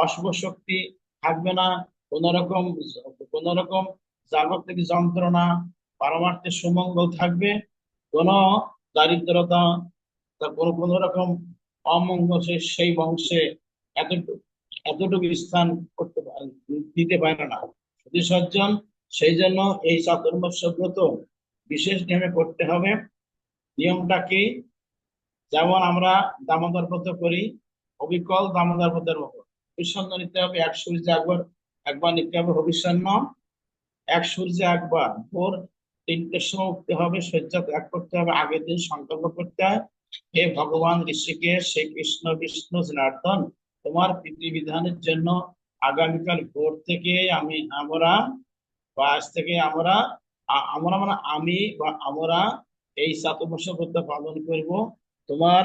অশুভ শক্তি থাকবে না, কোন রকম জাগতিক যন্ত্রণা, পারমার্থিক সুমঙ্গল থাকবে, কোন দারিদ্রতা, কোন রকম অমঙ্গল সেই বংশে এতটুকু এতটুকু স্থান দিতে পারে না শুধু সজ্জন। সেই জন্য এই চাতুর্মাস্য ব্রত বিশেষ নিয়মে করতে হবে। নিয়মটা কি? যেমন আমরা দামোদর ব্রত করি, অবিকল দামোদর ব্রতের মতো হবিষ্যান্ন নিতে হবে। এক সূর্যে একবার নিতে হবে হবিষ্যান্ন। এক সূর্যে একবার ভোর 3টের সময় উঠতে হবে, শয্যা ত্যাগ করতে হবে, আগের দিন সংকল্প করতে হয়, হে ভগবান ঋষিকেশ, হে কৃষ্ণ বিষ্ণু জনার্দন, তোমার প্রীতি বিধানের জন্য আগামীকাল ভোর থেকে আমরা বা আজ থেকে আমরা মানে আমি বা আমরা এই চাতুর্মাস্য পালন করব। তোমার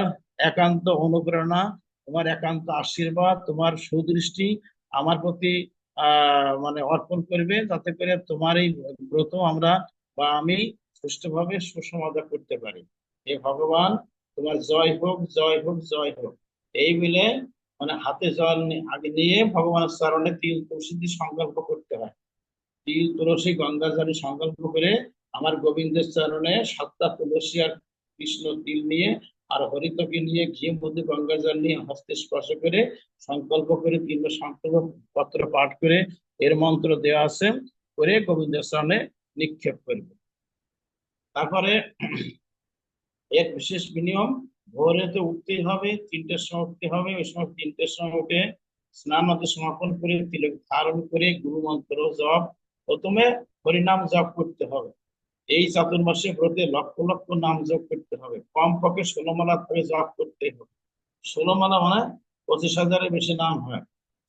একান্ত অনুপ্রেরণা, তোমার একান্ত আশীর্বাদ, তোমার সুদৃষ্টি আমার প্রতি মানে অর্পণ করবে, যাতে করে তোমার এই ব্রত আমরা বা আমি সুষ্ঠুভাবে সুসমাধা করতে পারি। হে ভগবান, তোমার জয় হোক, জয় হোক, জয় হোক। এই বলে মানে হাতে জল আগে নিয়ে ভগবানের চরণে তিল তুলসী দিয়ে সংকল্প করতে হয়। তিল তুলসী গঙ্গা জলে সংকল্প করে আমার গোবিন্দের চরণে 7টা তুলসী আর কৃষ্ণ তিল নিয়ে আর হরিতকে নিয়ে ঘি মধু গঙ্গা জল নিয়ে হস্তে স্পর্শ করে সংকল্প করে 3 সংকল্প পত্র পাঠ করে এর মন্ত্র দেওয়া আছে, করে গোবিন্দের চরণে নিক্ষেপ করবে। তারপরে এক বিশেষ নিয়ম, ভোরেতে উঠতেই হবে, 3টের সময় উঠতে হবে। ওই সময় 3টের সময় উঠে স্নান আদি সমাপন করে তিলক ধারণ করে গুরু মন্ত্র জপ, প্রথমে হরিনাম জপ করতে হবে। এই চাতুর্মাসে ব্রতে লক্ষ লক্ষ নাম জপ করতে হবে, কমপক্ষে 16 মালা করে জপ করতে হবে। 16 মালা মানে 25,000-এর বেশি নাম হয়।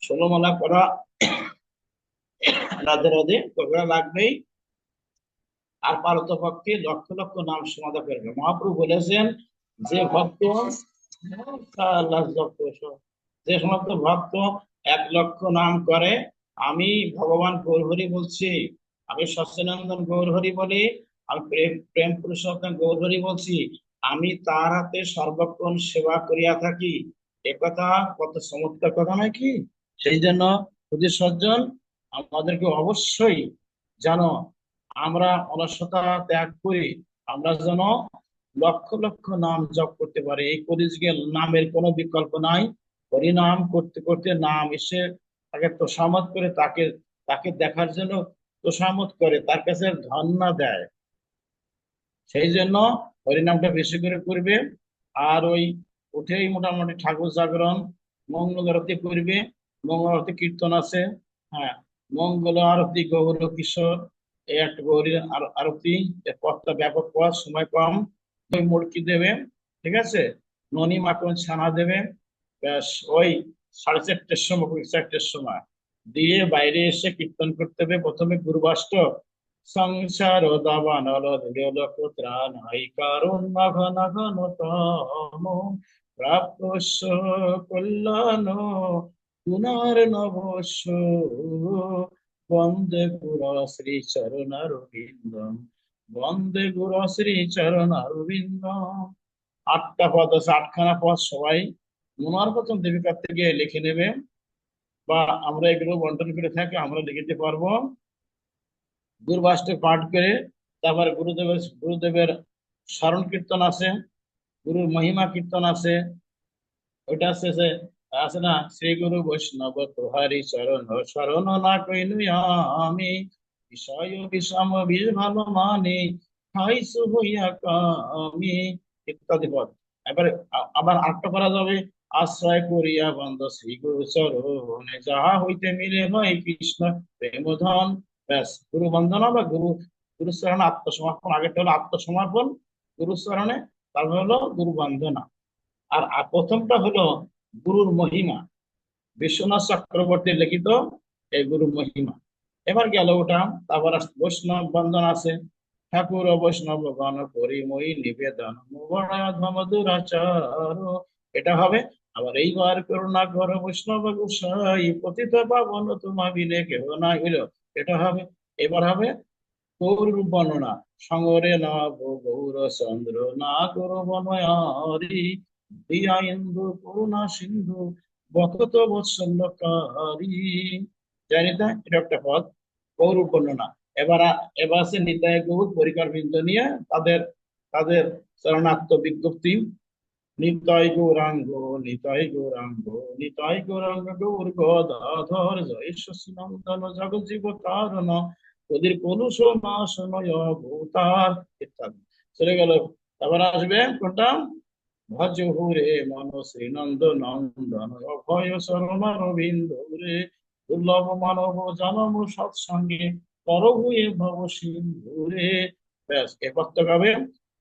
16 মালা করা রাধে রাধে করা লাগবেই। আর পারতপক্ষে লক্ষ লক্ষ নাম সমাধা করবে। মহাপ্রভু বলেছেন, যে ভক্ত যে সমস্ত ভক্ত 1 লক্ষ নাম করে, আমি ভগবান গৌরহরি বলছি, আমি সচ্চিদানন্দ গৌরহরি বলি, আমি প্রেম প্রেম পুরুষোত্তম গৌরহরি বলছি, আমি তার হাতে সর্বক্ষণ সেবা করিয়া থাকি। একথা কত চমৎকার কথা নয় কি? সেই জন্য প্রতি সজ্জন আমাদেরকে অবশ্যই জানো আমরা অলসতা ত্যাগ করি, আমরা যেন লক্ষ লক্ষ নাম জপ করতে পারি। এই কলিযুগে নামের কোনো বিকল্প নাই। হরিনাম করতে করতে নাম এসে তাকে তোষামত করে, তাকে তাকে দেখার জন্য তোষামত করে, তার কাছে ধন্যা দেয়। সেই জন্য হরিনামটা বেশি করে করবে। আর ওই উঠেই মোটামুটি ঠাকুর জাগরণ, মঙ্গল আরতি করবে। মঙ্গল আরতি কীর্তন আছে, হ্যাঁ, মঙ্গল আরতি গৌর কিশোর, এই একটা গৌরীর আরতি। এর পথটা ব্যাপক পথ, সময় কম। ওই মুড়কি দেবে, ঠিক আছে, ননি মাখন ছানা দেবে। ব্যাস ওই 4:30-র সময়, 4:30-র সময় দিয়ে বাইরে এসে কীর্তন করতে হবে। প্রথমে গুরুবাষ্টক, সংসার দাবানল লোক ত্রাণ হাই কারুণ্য ঘন ঘন তম প্রাপ্তস্য কল্যাণ পুনর নবস্য বন্দে গুর শ্রী চরণারবিন্দম, বন্দে গুর শ্রী চরণারবিন্দম। 8টা পদ আছে, 8খানা পদ সবাই মনোয়ার প্রথম দেবিকার থেকে লিখে নেবে, বা আমরা এগুলো বন্টন করে থাকি, আমরা লিখতে পারবো। গুরুবাষ্টক পাঠ করে তারপর গুরুদেবের স্মরণ কীর্তন আছে, গুরুর মহিমা কীর্তন আছে। ওইটা শেষে আছে না, শ্রী গুরু বৈষ্ণব তোহারি চরণ শরণ না কইনু আমি, বিষয় বিষম বিষ ভালো মানি খাইছু হইয়া কামি, ইত্যাদি পদ। এবারে আবার আটটা করা যাবে, আশ্রয় করিয়া বন্ধ শ্রী গুরু চরণে যাহা হইতে মিলে হয় কৃষ্ণ প্রেমধন। ব্যাস, গুরু বন্দনা বা গুরুচরণে আত্মসমর্পণ। আগেরটা হলো আত্মসমর্পণ গুরুচরণে, তারপর হলো গুরু বন্দনা। আর প্রথমটা হলো গুরুর মহিমা, বিশ্বনাথ চক্রবর্তীর লিখিত এই গুরু মহিমা। এবার গেল ওটা। তারপর বৈষ্ণব বন্দন আছে, ঠাকুর ও বৈষ্ণব গণ পরিময়ী নিবেদন মধুরাচার, এটা হবে। আবার এইবার করুণা কর বৈষ্ণব গোসাই পতিত পাবন তোমা বিলে কেহ না হইল, এটা হবে। এবার হবে গৌর বর্ণনা, সঙ্গরে নব গৌর চন্দ্র না গৌর বনয়ারি দিয়া ইন্দু করুণা সিন্ধু বকত বৎসল্যকারী। জানি না, এটা একটা পদ, গৌর বর্ণনা। এবার এবার আছে নিতাই গৌর পরিকার বৃন্দ নিয়ে তাদের তাদের চরণাত্ম বিজ্ঞপ্তি। নিতাই গৌরাঙ্গ, নিতাই গৌরাঙ্গ, নিতাই গৌরাঙ্গ গৌর গদাধর জয় শশী নন্দন জগজ্জীব কারণ তোদের কলুষ নাশনয় ভূতার, ইত্যাদি চলে গেল। তারপর আসবে কোনটা, ভজ হুরে মন শ্রীনন্দ নন্দন অভয় শরণ রবীন্দ্র রে, দুর্লভ মানব জনম সৎসঙ্গে করহুয়ে ভব সিন্ধুরে। ব্যাস, এ পত্র গাবে।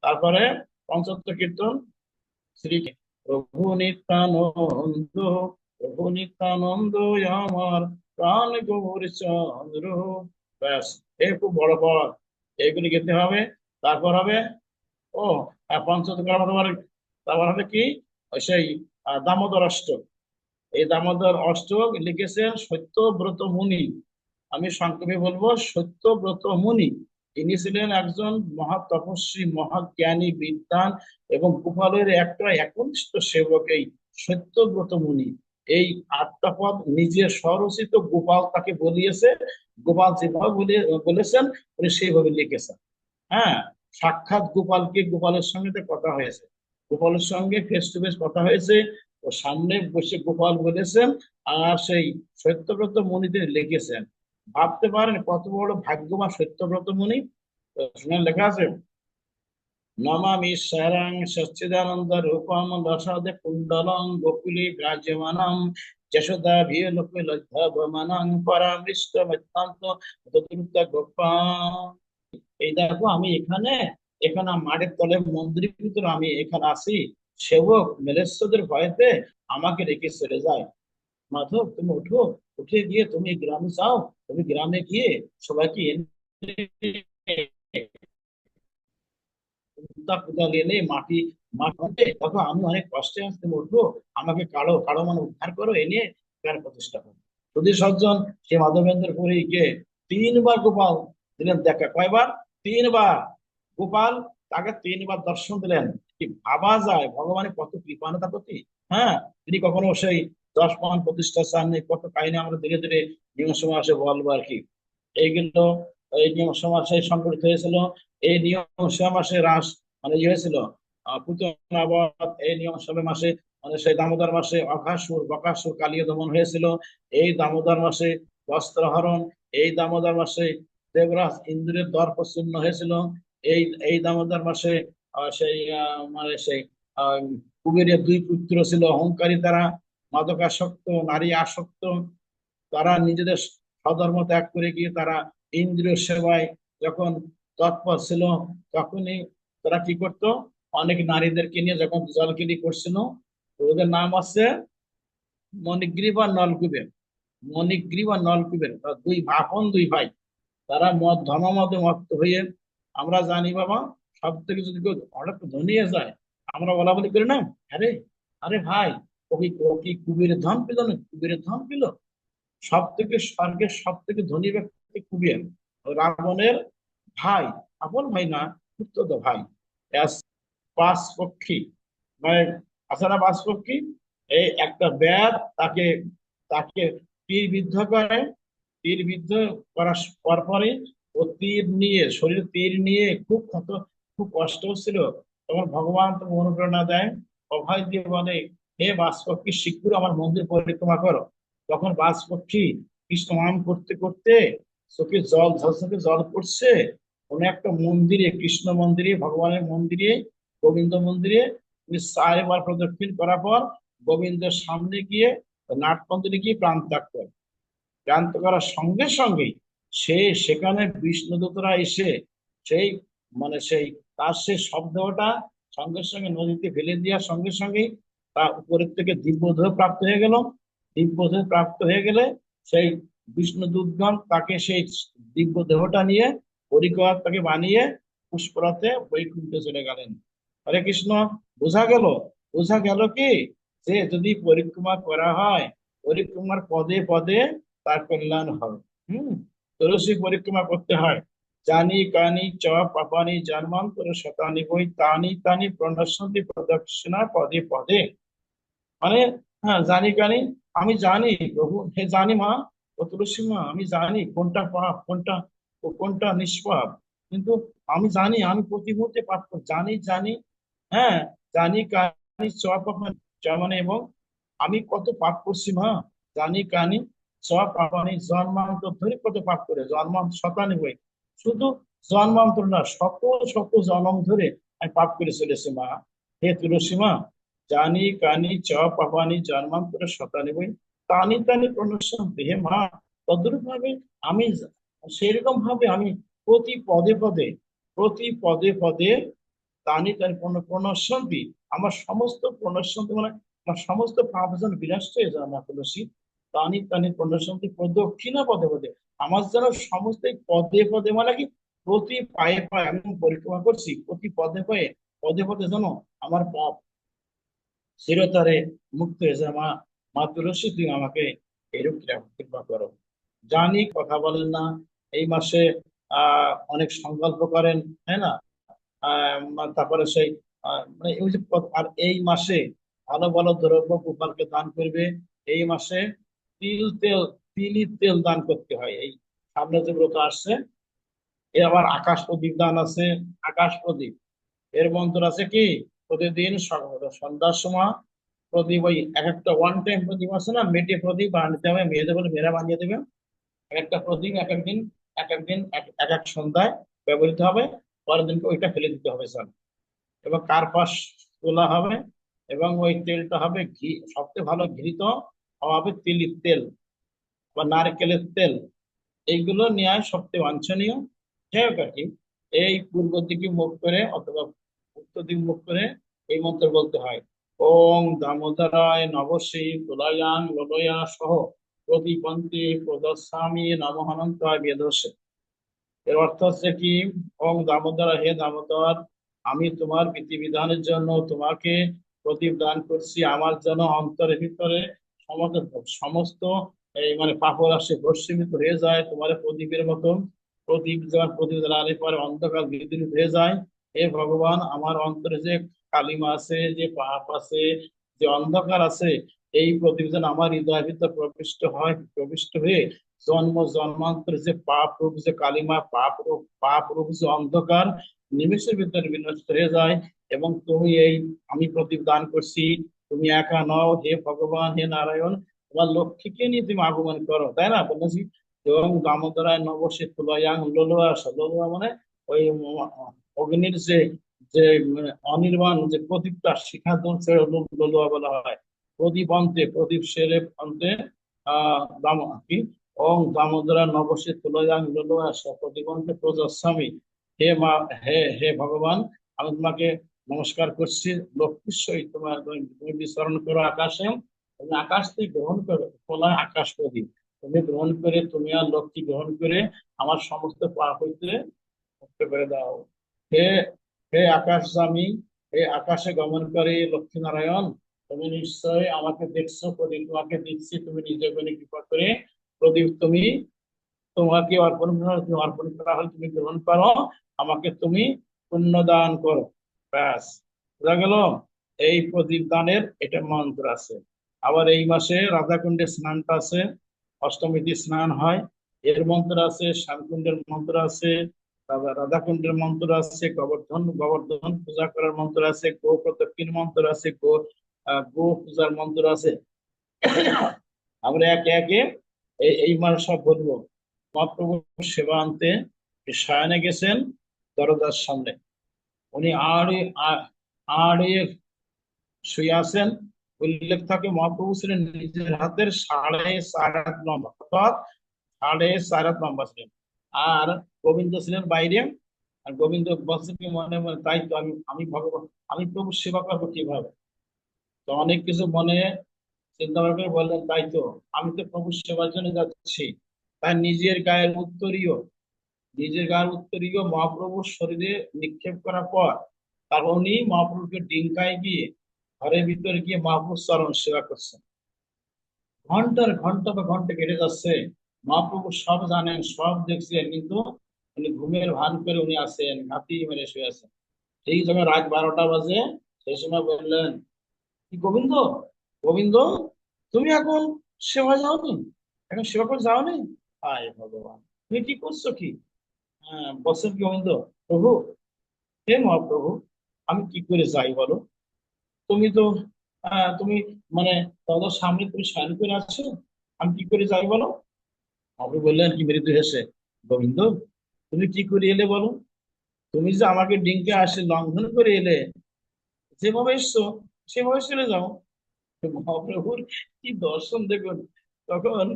তারপরে পঞ্চত্ব কীর্তন, শ্রী প্রভু নিত্যানন্দ, প্রভু নিত্যানন্দ আমার প্রাণ গৌর চন্দ্র। ব্যাস, এ খুব বড় পদ, এগুলি গেতে হবে। তারপর হবে ও পঞ্চদশ, তারপর হবে কি ওই সেই দামোদর অষ্টক। এই দামোদর অষ্টক লিখেছেন সত্যব্রত মুনি। আমি সংক্ষেপে বলবো, সত্যব্রত মুনি। ইনি ছিলেন একজন মহা তপস্বী, মহাজ্ঞানী, বিদ্বান এবং গোপালের একটা একনিষ্ঠ সেবক এই সত্যব্রত মুনি। এই আটটা পদ নিজে স্বরচিত, গোপাল তাকে বলিয়েছে। গোপাল যেভাবে বলেছেন উনি সেইভাবে লিখেছেন। হ্যাঁ, সাক্ষাৎ গোপালকে, গোপালের সঙ্গে তো কথা হয়েছে, গোপালের সঙ্গে ফেস টু ফেস কথা হয়েছে, ও সামনে বসে গোপাল বলেছেন, আর সেই সত্যব্রত মুনি তিনি লিখেছেন। ভাবতে পারেন কত বড় ভাগ্যবান সত্যব্রত মুনি। তো শুনে লেখা আছে, নমামি সারাং সচ্চিদানন্দ রূপম রসদে কুণ্ডলং গোকুলে বিরাজমানং যশোদা ভিয়লোকে লজ্জাবমানং পরামৃষ্ট অত্যন্ত চতুর্থ গোপাল। এই দেখো আমি এখানে, এখানে মাঠের তলে মন্দিরের ভিতরে আমি এখানে আছি, সেবক মেলেশ্বদের ভয়েতে আমাকে রেখে চলে যায়। মাধব তুমি উঠো, উঠে গিয়ে তুমি গ্রামে যাও, তুমি গ্রামে গিয়ে সবাইকে কোদাল এনে মাটি মাটি দেখো আমি অনেক কষ্টে আছি, তুমি উঠো, আমাকে কাড়ো, কাড়ো মানে উদ্ধার করো, এনে এখানে প্রতিষ্ঠা করো। যদি সজ্জন সে মাধবেন্দ্র পুরী গিয়ে 3 বার গোপাল দিলেন দেখা। কয়বার? 3 বার। গোপাল তাকে 3 বার দর্শন দিলেন। কি ভাবা যায় ভগবানের কত কৃপা তার প্রতি। হ্যাঁ, তিনি কখনো সেই 10 পান প্রতিষ্ঠা চাননি। কত কাহিনী আমরা ধীরে ধীরে নিয়ম সমাসে বলবো আর কি। এইগুলো এই নিয়ম সমাসে সংগঠিত হয়েছিল। এই নিয়ম সমাসে রাস মানে ইয়ে হয়েছিল পুতনাবধ। এই নিয়ম সবে মাসে মানে সেই দামোদর মাসে অঘাসুর বকাসুর কালীয় দমন হয়েছিল। এই দামোদর মাসে বস্ত্রহরণ। এই দামোদর মাসে দেবরাজ ইন্দ্রের দর্প চূর্ণ হয়েছিল। এই এই দামোদর মাসে সেই মানে সেই আহ কুবেরের 2 পুত্র ছিল অহংকারী, তারা মাদকাসক্ত, নারী আসক্ত। তারা নিজেদের স্বধর্ম ত্যাগ করে গিয়ে তারা ইন্দ্রিয় সেবায় যখন তৎপর ছিল, তখনই তারা কি করতো, অনেক নারীদেরকে নিয়ে যখন জলকেলি করছিল, তো ওদের নাম আছে মণিগ্রীব আর নলকুবের। মণিগ্রীব আর নলকুবের তারা দুই ভাই। তারা ধনমদে মত্ত হয়ে, আমরা জানি বাবা, সব থেকে যদি কেউ হঠাৎ ধনী হয়ে যায়, আমরা বলা বলি করি না, আরে আরে ভাই, ও কি কুবেরের ধন পেল না, কুবেরের ধন পেল। সব থেকে স্বর্গের সব থেকে ধনী ব্যক্তি কুবের, রাবণের ভাই, আপন ভাই না, পুত্রদ ভাই। As পাঁচ পক্ষী মানে আছে না, পাঁচ পক্ষী। এই একটা ব্যাধ তাকে তাকে তীর বিদ্ধ করে। তীর বিদ্ধ করার পরপরই ও তীর নিয়ে, শরীরে তীর নিয়ে খুব ক্ষত, খুব কষ্ট হচ্ছিল। তখন ভগবান তোমাকে অনুপ্রেরণা দেয়, অভয় দিয়ে বলে, হে বাজপক্ষী শীঘ্র আমার মন্দির পরিক্রমা করো। তখন বাজপক্ষী কৃষ্ণ নাম করতে করতে চোখে জল, ঝলসকে জল পড়ছে, কোন একটা মন্দিরে, কৃষ্ণ মন্দিরে, ভগবানের মন্দিরে, গোবিন্দ মন্দিরে উনি 4 বার প্রদক্ষিণ করার পর গোবিন্দের সামনে গিয়ে নাট মন্দিরে গিয়ে প্রাণ ত্যাগ করে। ক্রান্ত করার সঙ্গে সঙ্গেই সে সেখানে বিষ্ণুদূতরা এসে সেই মানে সেই তার সেই শব্দটা সঙ্গে সঙ্গে নদীতে ফেলে দেওয়ার সঙ্গে সঙ্গেই তার উপরের থেকে দিব্যদেহ প্রাপ্ত হয়ে গেল। দিব্যদেহ প্রাপ্ত হয়ে গেলে সেই বিষ্ণুদূতগণ তাকে সেই দিব্য দেহটা নিয়ে পরিকর তাকে বানিয়ে পুষ্পরাতে বৈকুণ্ঠে চলে গেলেন। হরে কৃষ্ণ। বোঝা গেল, বোঝা গেল কি, যে যদি পরিক্রমা করা হয়, পরিক্রমার পদে পদে তার কল্যাণ হবে। তুলসী পরিক্রমা করতে হয়। জানি কানি চ পাপানি জন্মান্তর শতানি বই তানি তানি প্রণশ্যন্তি প্রদক্ষিণা পদে পদে। মানে হ্যাঁ, জানি কানি, আমি জানি প্রভু, হে জানি মা, ও তুলসী মা, আমি জানি কোনটা পাপ, কোনটা ও কোনটা নিষ্পাপ। কিন্তু আমি জানি আমি প্রতি মুহূর্তে পাপ করি, জানি জানি। হ্যাঁ, জানি কানি চ পাপানি, চ মানে এবং, আমি কত পাপ করছি মা, জানি কানি চ পাপানি জন্মান্তর ধরে কত পাপ করে, জন্মান্তর শতানি বই, শুধু জন্মান্তর না, সকল সকল জন্ম ধরে আমি পাপ করে চলেছি মা। হে তুলসী মা, জানি কানি চ পাপানি জন্মান্তর শতানি বই তানি তানি প্রণশ্যন্তি। হে মা, তদ্রূপ ভাবে আমি সেরকম ভাবে আমি প্রতি পদে পদে, প্রতি পদে পদে তানি তানি প্রণশ্যন্তি, আমার সমস্ত প্রণশ্যন্তি মানে আমার সমস্ত পাপ যেন বিনষ্ট হয়ে যায় মা তুলসী। তানি তানি পুণ্যসন্তি প্রদক্ষিণা পদে পদে, আমার যেন সমস্ত এই পদে পদে মানে কি প্রতি পায়ে পায়ে আমি পরিক্রমা করছি, প্রতি পদে পদে যেন আমার পাপ চিরতরে মুক্ত হয়ে যায়। মা, মা তুলসী তুমি আমাকে এরূপ কৃপা করো। জানি কথা বলেন না, এই মাসে অনেক সংকল্প করেন, তাই না? তারপরে সেই মানে ওই যে আর এই মাসে ভালো ভালো দ্রব্য গোপালকে দান করবে। এই মাসে তেল, তিলি তেল দান করতে হয়। এই সামনে যে ব্রত আসছে, এর আবার আকাশ প্রদীপ দান আছে। আকাশ প্রদীপ এর মন্ত্র আছে কি, প্রতিদিন সন্ধ্যার সময় প্রদীপ, ওই এক একটা ওয়ান টাইম প্রদীপ আছে না, মেটে প্রদীপ বানাতে হবে, মেয়েদের বলে মেয়েরা বানিয়ে দেবে। এক একটা প্রদীপ এক এক সন্ধ্যায় ব্যবহৃত হবে। পরের দিনকে ওইটা ফেলে দিতে হবে স্যার। এবং কার্পাস তোলা হবে, এবং ওই তেলটা হবে ঘি, সবচেয়ে ভালো ঘৃত হওয়া হবে তিলের তেল বা নারকেলের তেল। এইগুলো নেওয়া সবচেয়ে বাঞ্ছনীয়। যাই হোক আর কি, এই পূর্ব দিকে মুখ করে অথবা উত্তর দিকে মুখ করে এই মন্ত্র বলতে হয়। ওং দামোদরায় নবশ্রী তুলায়াং লোলয়া সহ প্রদীপন্তে প্রদস্বামী নমঃ বেদস্য। এর অর্থ হচ্ছে কি, ওং দামোদর, হে দামোদর, আমি তোমার বিধিবিধানের জন্য তোমাকে প্রদীপ দান করছি। আমার যেন অন্তরের ভিতরে সমস্ত সমস্ত এই মানে পাপরাশি ভস্মীভূত হয়ে যায় তোমার প্রদীপের মতন। প্রদীপ যেমন প্রদীপ জ্বালালে পরে অন্ধকার দূর হয়ে যায়। হে ভগবান, আমার অন্তরে যে কালিমা আছে, যে পাপ আছে, যে অন্ধকার আছে, এই প্রদীপ যেন আমার হৃদয়ের ভিতর প্রবিষ্ট হয়ে জন্মান্তর যে পাপ রূপ যে কালিমা, পাপ রূপ যে অন্ধকার নিমেষের ভিতরে বিনষ্ট হয়ে যায়। এবং তুমি এই, আমি প্রদীপ দান করছি, তুমি একা নও, হে ভগবান, হে নারায়ণ, তোমার লক্ষ্মীকে নিয়ে তুমি আগমন করো, তাই না বলেছি। এবং দামোদরায় নবশে তুলয়াং লোলুয়া, লোলুয়া মানে ওই অগ্নির যে যে অনির্বাণ যে প্রদীপটা শিখা জ্বলছে, লোলুয়া বলা হয়। প্রদীপ অন্তে, প্রদীপ সেরে অন্তে দাম কি, ওং দামোদরা নবশে তুলয়াং লোলুয়া প্রদীপন্তে প্রজাস্বামী। হে মা, হে ভগবান, আমি তোমাকে নমস্কার করছি। লক্ষ্মীশ্বরী, তুমি বিচরণ করো আকাশে, তুমি আকাশ থেকে গ্রহণ করো, খোলা আকাশ প্রদীপ তুমি গ্রহণ করে, তুমি আর লক্ষ্মী গ্রহণ করে আমার সমস্ত পাপ হইতে মুক্ত করে দাও। হে, হে আকাশগামী, হে আকাশে গমন করে লক্ষ্মী নারায়ণ, তুমি নিশ্চয় আমাকে দেখছো, প্রদীপ তোমাকে দিচ্ছি, তুমি নিজে করে কৃপা করে প্রদীপ তুমি, তোমাকে অর্পণ করা হলে তুমি গ্রহণ করো, আমাকে তুমি পুণ্য দান করো। ব্যাস, বোঝা গেল। এই প্রদীপ দানের এটা মন্ত্র আছে। আবার এই মাসে রাধাকুণ্ডের স্নানটা আছে, অষ্টমীতে স্নান হয়, এর মন্ত্র আছে। শ্যামকুণ্ডের মন্ত্র আছে, তারপর রাধাকুণ্ডের মন্ত্র আছে, গোবর্ধন পূজা করার মন্ত্র আছে, গো প্রদক্ষিণ মন্ত্র আছে, গো পূজার মন্ত্র আছে। আমরা একে একে এই মানে সব বলবো। মহাপ্রভু সেবা আনতে শয়নে গেছেন দরজার সামনে। উনি আড়ে শুয়ে আছেন। উল্লেখ থাকে মহাপ্রভু ছিলেন নিজের হাতের 4.5 হাত লম্বা, অর্থাৎ 4.5 হাত লম্বা ছিলেন। আর গোবিন্দ ছিলেন বাইরে। আর গোবিন্দ বলছে কি মনে মনে, তাই তো আমি ভগবান, আমি প্রভু সেবা করবো কিভাবে? তো অনেক কিছু মনে চিন্তা ভাবনা করে বললেন, তাই তো আমি তো প্রভুর সেবার জন্য যাচ্ছি। তাই নিজের গায়ের উত্তরীয় মহাপ্রভুর শরীরে নিক্ষেপ করার পর তার উনি মহাপ্রভুকে ডিঙ্কায় গিয়ে ঘরের ভিতরে গিয়ে মহাপ্রভুর চরণ সেবা করছেন। ঘন্টা বা ঘন্টা কেটে যাচ্ছে, মহাপ্রভু সব জানেন, সব দেখছেন, কিন্তু উনি ঘুমের ভান করে উনি আছেন, ঘাতি মেরে শুয়ে আছেন। ঠিক যখন রাত 12টা বাজে, সেই সময় বললেন, কি গোবিন্দ, গোবিন্দ, তুমি এখন সেবা যাওনি? এখন সেবা করে যাওনি? হায় ভগবান, তুমি কি করছো কি? হ্যাঁ, বলছেন কি গোবিন্দ, প্রভু, হে মহাপ্রভু, আমি কি করে যাই বলো? তুমি তো তুমি মানে তোমার সামনে তুমি শয়ন করে আছো, আমি কি করে যাই বলো? আপনি বললেন কি মৃদু হেসে, গোবিন্দ, তুমি কি করে এলে বলো? তুমি যে আমাকে ডিঙ্কে আসে লঙ্ঘন করে এলে, যেভাবে এসছো সেভাবে চলে যাও। মহাপ্রভুর কি দর্শন দেখুন। তখন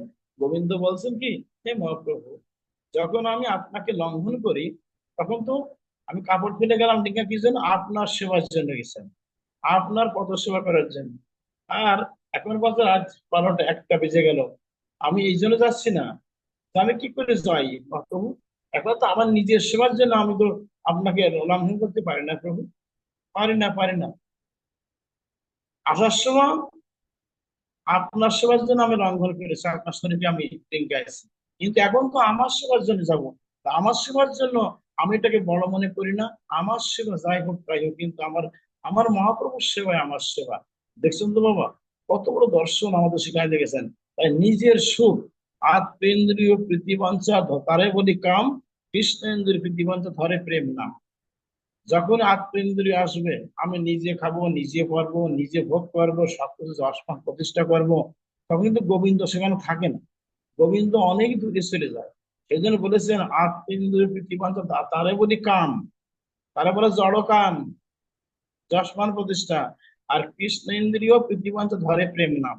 গোবিন্দ বলছেন কি, হে মহাপ্রভু, যখন আমি আপনাকে লঙ্ঘন করি, তখন তো আমি কাপড় ফেলে গেলাম ডিঙ্কা কি জন্য? আপনার সেবার জন্য গেছেন, আপনার পদ সেবা করার জন্য। আর এখন বলতে রাত 12টা 1টা বেজে গেল, আমি এই জন্য যাচ্ছি না। তো আমি কি করে যাই প্রভু? এখন তো আমার নিজের সেবার জন্য আমি তো আপনাকে লঙ্ঘন করতে পারি না প্রভু। পারি না, পারি না। আসার সময় আপনার সেবার জন্য আমি লঙ্ঘন করেছি, আপনার শরীরে আমি টিঙ্কাইছি, কিন্তু এখন তো আমার সেবার জন্য যাব। তা আমার সেবার জন্য আমি এটাকে বড় মনে করি না। আমার সেবা যাই হোক তাই হোক, কিন্তু আমার আমার মহাপ্রভুর সেবাই আমার সেবা। দেখছেন তো বাবা, কত বড় দর্শন আমাদের শিখাই দিয়েছেন। তাই নিজের সুখ আত্মেন্দ্রিয় প্রীতিবাঞ্ছা ধরে বলি কাম, কৃষ্ণেন্দ্রিয় প্রীতিবাঞ্ছা ধরে প্রেম নাম। যখন আত্মেন্দ্রিয় আসবে, আমি নিজে খাবো, নিজে পরবো, নিজে ভোগ করবো, সবকিছু যশমান প্রতিষ্ঠা করব, তখন কিন্তু গোবিন্দ সেখানে থাকে না। গোবিন্দ অনেক দূরে চলে যায়। সেই জন্য বলেছেন আত্মেন্দ্রিয় প্রীতিবাঞ্ছা তারে বলি কাম, তারা বলে জড় কাম, যশমান প্রতিষ্ঠা। আর কৃষ্ণেন্দ্রিয় প্রীতিবাঞ্ছা ধরে প্রেম নাম।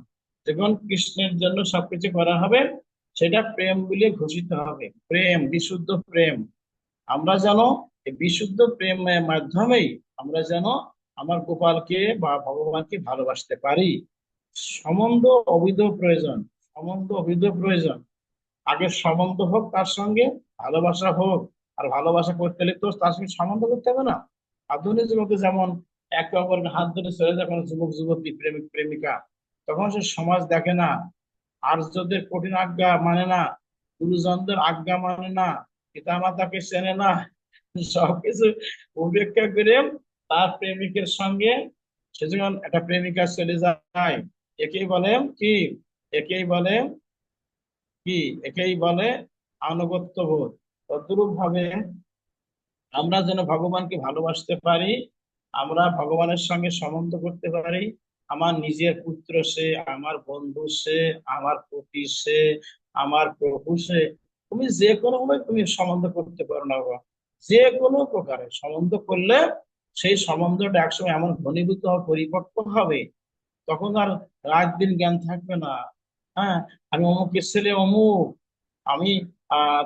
যখন কৃষ্ণের জন্য সবকিছু করা হবে, সেটা প্রেম বলে ঘোষিত হবে। প্রেম, বিশুদ্ধ প্রেম। আমরা যেন এই বিশুদ্ধ প্রেমের মাধ্যমেই আমরা যেন আমার গোপালকে বা ভগবানকে ভালোবাসতে পারি। সম্বন্ধ অবৈধ প্রয়োজন, সম্বন্ধ অবৈধ প্রয়োজন। আগে সম্বন্ধ হোক তার সঙ্গে, ভালোবাসা হোক। আর ভালোবাসা করতে হলে তো তার সঙ্গে সম্বন্ধ করতে হবে না? আধুনিক যুগকে যেমন একে অপরকে হাত ধরে চলে যায় কোনো যুবক যুবতী, প্রেমিক প্রেমিকা, তখন সে সমাজ দেখে না, আর্যদের কঠিন আজ্ঞা মানে না, গুরুজনদের আজ্ঞা মানে না, পিতা মাতাকে চেনে না, সবকিছু উপেক্ষা করে তার প্রেমিকের সঙ্গে সে যখন একটা প্রেমিকা চলে যায়, একেই বলে কি, একেই বলে কি, একেই বলে আনুগত্য বোধ। তদ্রূপ ভাবে আমরা যেন ভগবানকে ভালোবাসতে পারি, আমরা ভগবানের সঙ্গে সম্বন্ধ করতে পারি। আমার নিজের পুত্র সে, আমার বন্ধু সে, আমার পতি সে, আমার প্রভু সে। তুমি যে কোনো ভাবে তুমি সম্বন্ধ করতে পারো না বাবা, যে কোনো প্রকারে সম্বন্ধ করলে সেই সম্বন্ধটা একসময় এমন ঘনীভূত হবে, পরিপক্ক হবে, তখন আর রাত দিন জ্ঞান থাকবে না। হ্যাঁ, আমি অমুকের ছেলে অমুক, আমি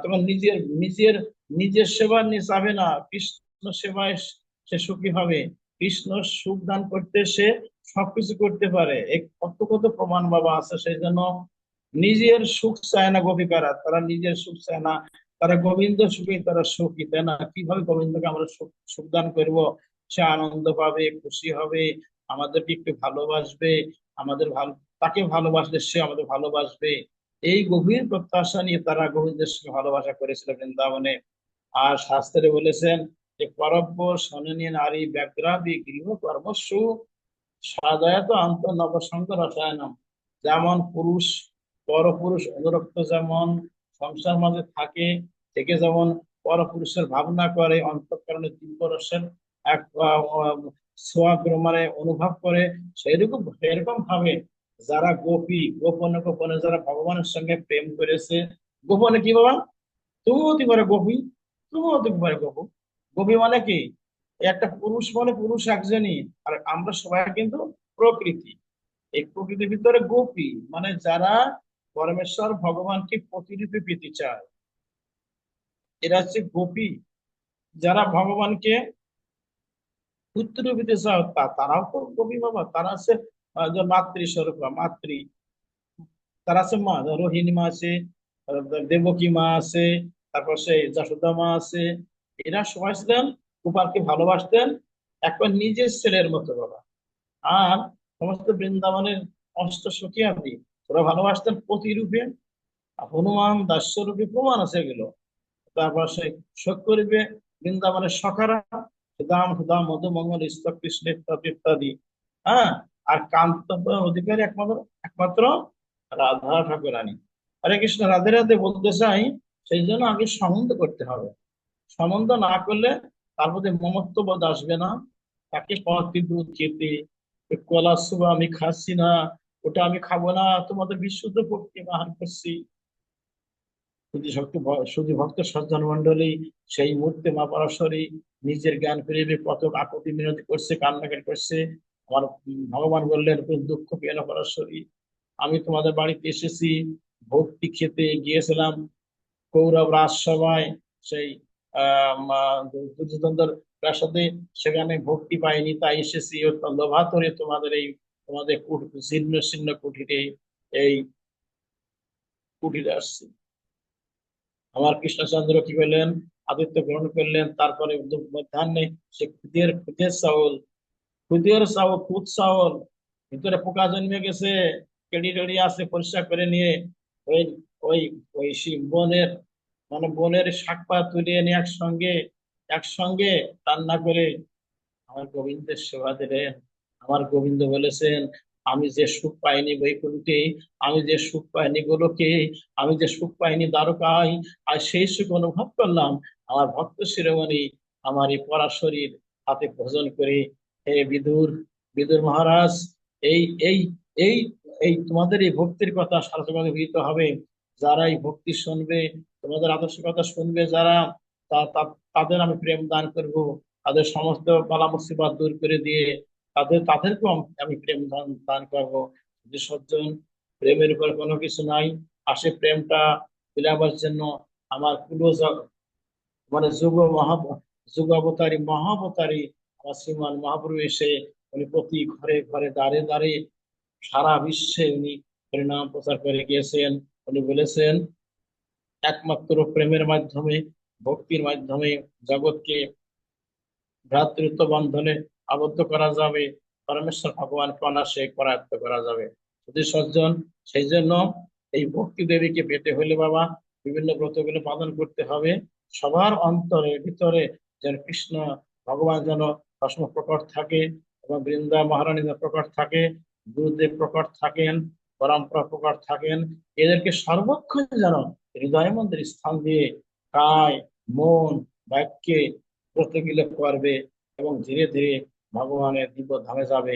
তোমার নিজের নিজের নিজের সেবা নিয়ে যাবে না, কৃষ্ণ সেবায় সে সুখী হবে। কৃষ্ণ সুখ দান করতে সে সবকিছু করতে পারে, এই কত কত প্রমাণ বাবা আছে। সেই জন্য নিজের সুখ চায় না গোপিকারা, তারা নিজের সুখ চায় না, তারা গোবিন্দ সুখী, তারা সুখী। তাই না? কিভাবে গোবিন্দকে আমরা সুখ সুখ দান করবো? সে আনন্দ পাবে, খুশি হবে, আমাদেরকে একটু ভালোবাসবে, আমাদের ভালো, তাকে ভালোবাসলে সে আমাদের ভালোবাসবে। এই গভীর প্রত্যাশা নিয়ে তারা গোবিন্দের সঙ্গে ভালোবাসা করেছিল বৃন্দাবনে। আর শাস্ত্রে বলেছেন যে পরব্য শোনেনি নারী ব্যাঘ্রাদি গৃহ কর্মসু সাদয়ত অন্তর্নবসঙ্গ রসায়নম। যেমন পুরুষ, পরপুরুষ অনুরক্ত যেমন সংসার মাঝে থাকে, থেকে যেমন পরপুরুষের ভাবনা করে, অন্তঃকরণে দিব্য রসের এক ছোঁয়া মানে অনুভব করে, সেরকম সেরকম ভাবে যারা গোপী, গোপনে গোপনে যারা ভগবানের সঙ্গে প্রেম করেছে, গোপনে কি বাবা, তুমিও হতে পারে গোপী, তুমিও হতে পারে গোপু। গোপী মানে কি? একটা পুরুষ মানে পুরুষ একজনই, আর আমরা সবাই কিন্তু প্রকৃতি। এই প্রকৃতির ভিতরে গোপী মানে যারা পরমেশ্বর ভগবানকে প্রতিরূপে পেতে চায়, এরা হচ্ছে গোপী। যারা ভগবানকে পুত্র পেতে চায় তারাও তো গোপী বাবা। তারা আছে যে মাতৃস্বরূপ, মাতৃ, তারা আছে মা, রোহিণী মা আছে, দেবকী মা আছে, তারপর সেই যশোদা মা আছে। এরা সবাই ছিলেন, গোপালকে ভালোবাসতেন একবার নিজের ছেলের মতো বাবা। আর সমস্ত বৃন্দাবনের অষ্ট সখী আদি ওরা ভালোবাসতেন প্রতিরূপে। হনুমান দাস্যরূপী প্রমাণ আছে এগুলো। তারপর সেই শক্করূপে বৃন্দাবনের সখারা, সুদাম সুদাম মধুমঙ্গল স্তব কৃষ্ণ ইত্যাদি ইত্যাদি। হ্যাঁ, আর কান্ত অধিকারী একমাত্র একমাত্র রাধা ঠাকুরানী। হরে কৃষ্ণ, রাধে রাধে বলতে চাই। সেই জন্য আগে সম্বন্ধ করতে হবে। সম্বন্ধ না করলে তার মধ্যে মমত্ব বোধ আসবে না। তাকে পাতি দুধ খেতে, কলা সুবা আমি খাচ্ছি না, ওটা আমি খাবো না, তোমাদের বিশুদ্ধ পক্ষে আহার করছি। শুধু ভক্ত, শুধু ভক্ত সজ্জন মন্ডলী সেই মুহূর্তে মা পরাশরী নিজের জ্ঞান ফিরিয়ে কত আকুতি মিনতি করছে, কান্নাকাটি করছে। আমার ভগবান বললেন, তুমি দুঃখ পেয়ে না পরাশরী, আমি তোমাদের বাড়িতে এসেছি ভক্তি খেতে গিয়েছিলাম কৌরব রাজসভায়, সেই দুর্যোধনদের প্রাসাদে, সেখানে ভক্তি পাইনি, তাই এসেছি লোভাতরে তোমাদের এই তোমাদের জীর্ণ শীর্ণ কুঠিরে এই কুটিরে আসছি। আমার কৃষ্ণচন্দ্র কি করলেন, আদিত্য গ্রহণ করলেন। তারপরে মধ্যাহ্নে সে খুদের চাউল খুদ চাউল, ভিতরে পোকা জন্মে গেছে, কেড়ি টেড়ি আছে, পরিষ্কার করে নিয়ে ওই ওই ওই বনের বনের শাক পাত তুলে এনে একসঙ্গে একসঙ্গে রান্না করে আমার গোবিন্দের সেবা দিলেন। আমার গোবিন্দ বলেছেন, আমি যে সুখ পাইনি বৈকুণ্ঠে, আমি যে সুখ পাইনি গোলকে, আমি যে সুখ পাইনি দ্বারকায়, আর সেই সুখ অনুভব করলাম আমার ভক্ত শিরোমণি আমার এই পরাশরীর হাতে ভোজন করে। হে বিদুর, বিদুর মহারাজ, এই এই এই এই তোমাদের এই ভক্তির কথা সারথকভাবে গৃহীত হবে। যারা এই ভক্তি শুনবে, তোমাদের আদর্শ কথা শুনবে যারা, তাদের আমি প্রেম দান করব। তাদের সমস্ত বালা মুসিবত দূর করে দিয়ে তাদেরকেও আমি প্রেম দান দান করবো। যে সজ্জন, প্রেমের উপর কোনো কিছু নাই, আসে প্রেমটা বিলাবার জন্য। আমার কুলো যুগ অবতারী মহাবতারী আমার শ্রীমান মহাপ্রভু এসে উনি প্রতি ঘরে ঘরে দ্বারে দ্বারে সারা বিশ্বে উনি হরিনাম প্রচার করে গিয়েছেন। উনি বলেছেন, একমাত্র প্রেমের মাধ্যমে, ভক্তির মাধ্যমে জগৎকে ভ্রাতৃত্ব বন্ধনে আবদ্ধ করা যাবে, পরমেশ্বর ভগবানকে অনায়াসে করায়ত্ত করা যাবে। যদি সজ্জন, সেই জন্য এই ভক্তি দেবীকে পেতে হলে বাবা বিভিন্ন ব্রতগুলো পালন করতে হবে। সবার অন্তরে ভিতরে যেন কৃষ্ণ ভগবান যেন সবসময় প্রকট থাকে, এবং বৃন্দা মহারানী যেন প্রকট থাকে, গুরুদেব প্রকট থাকেন, পরম্পরা প্রকট থাকেন। এদেরকে সর্বক্ষণ যেন হৃদয় মন্দির স্থান দিয়ে কায় মন বাক্যে ব্রতগুলো করবে, এবং ধীরে ধীরে ভগবানের দিব্য ধামে যাবে।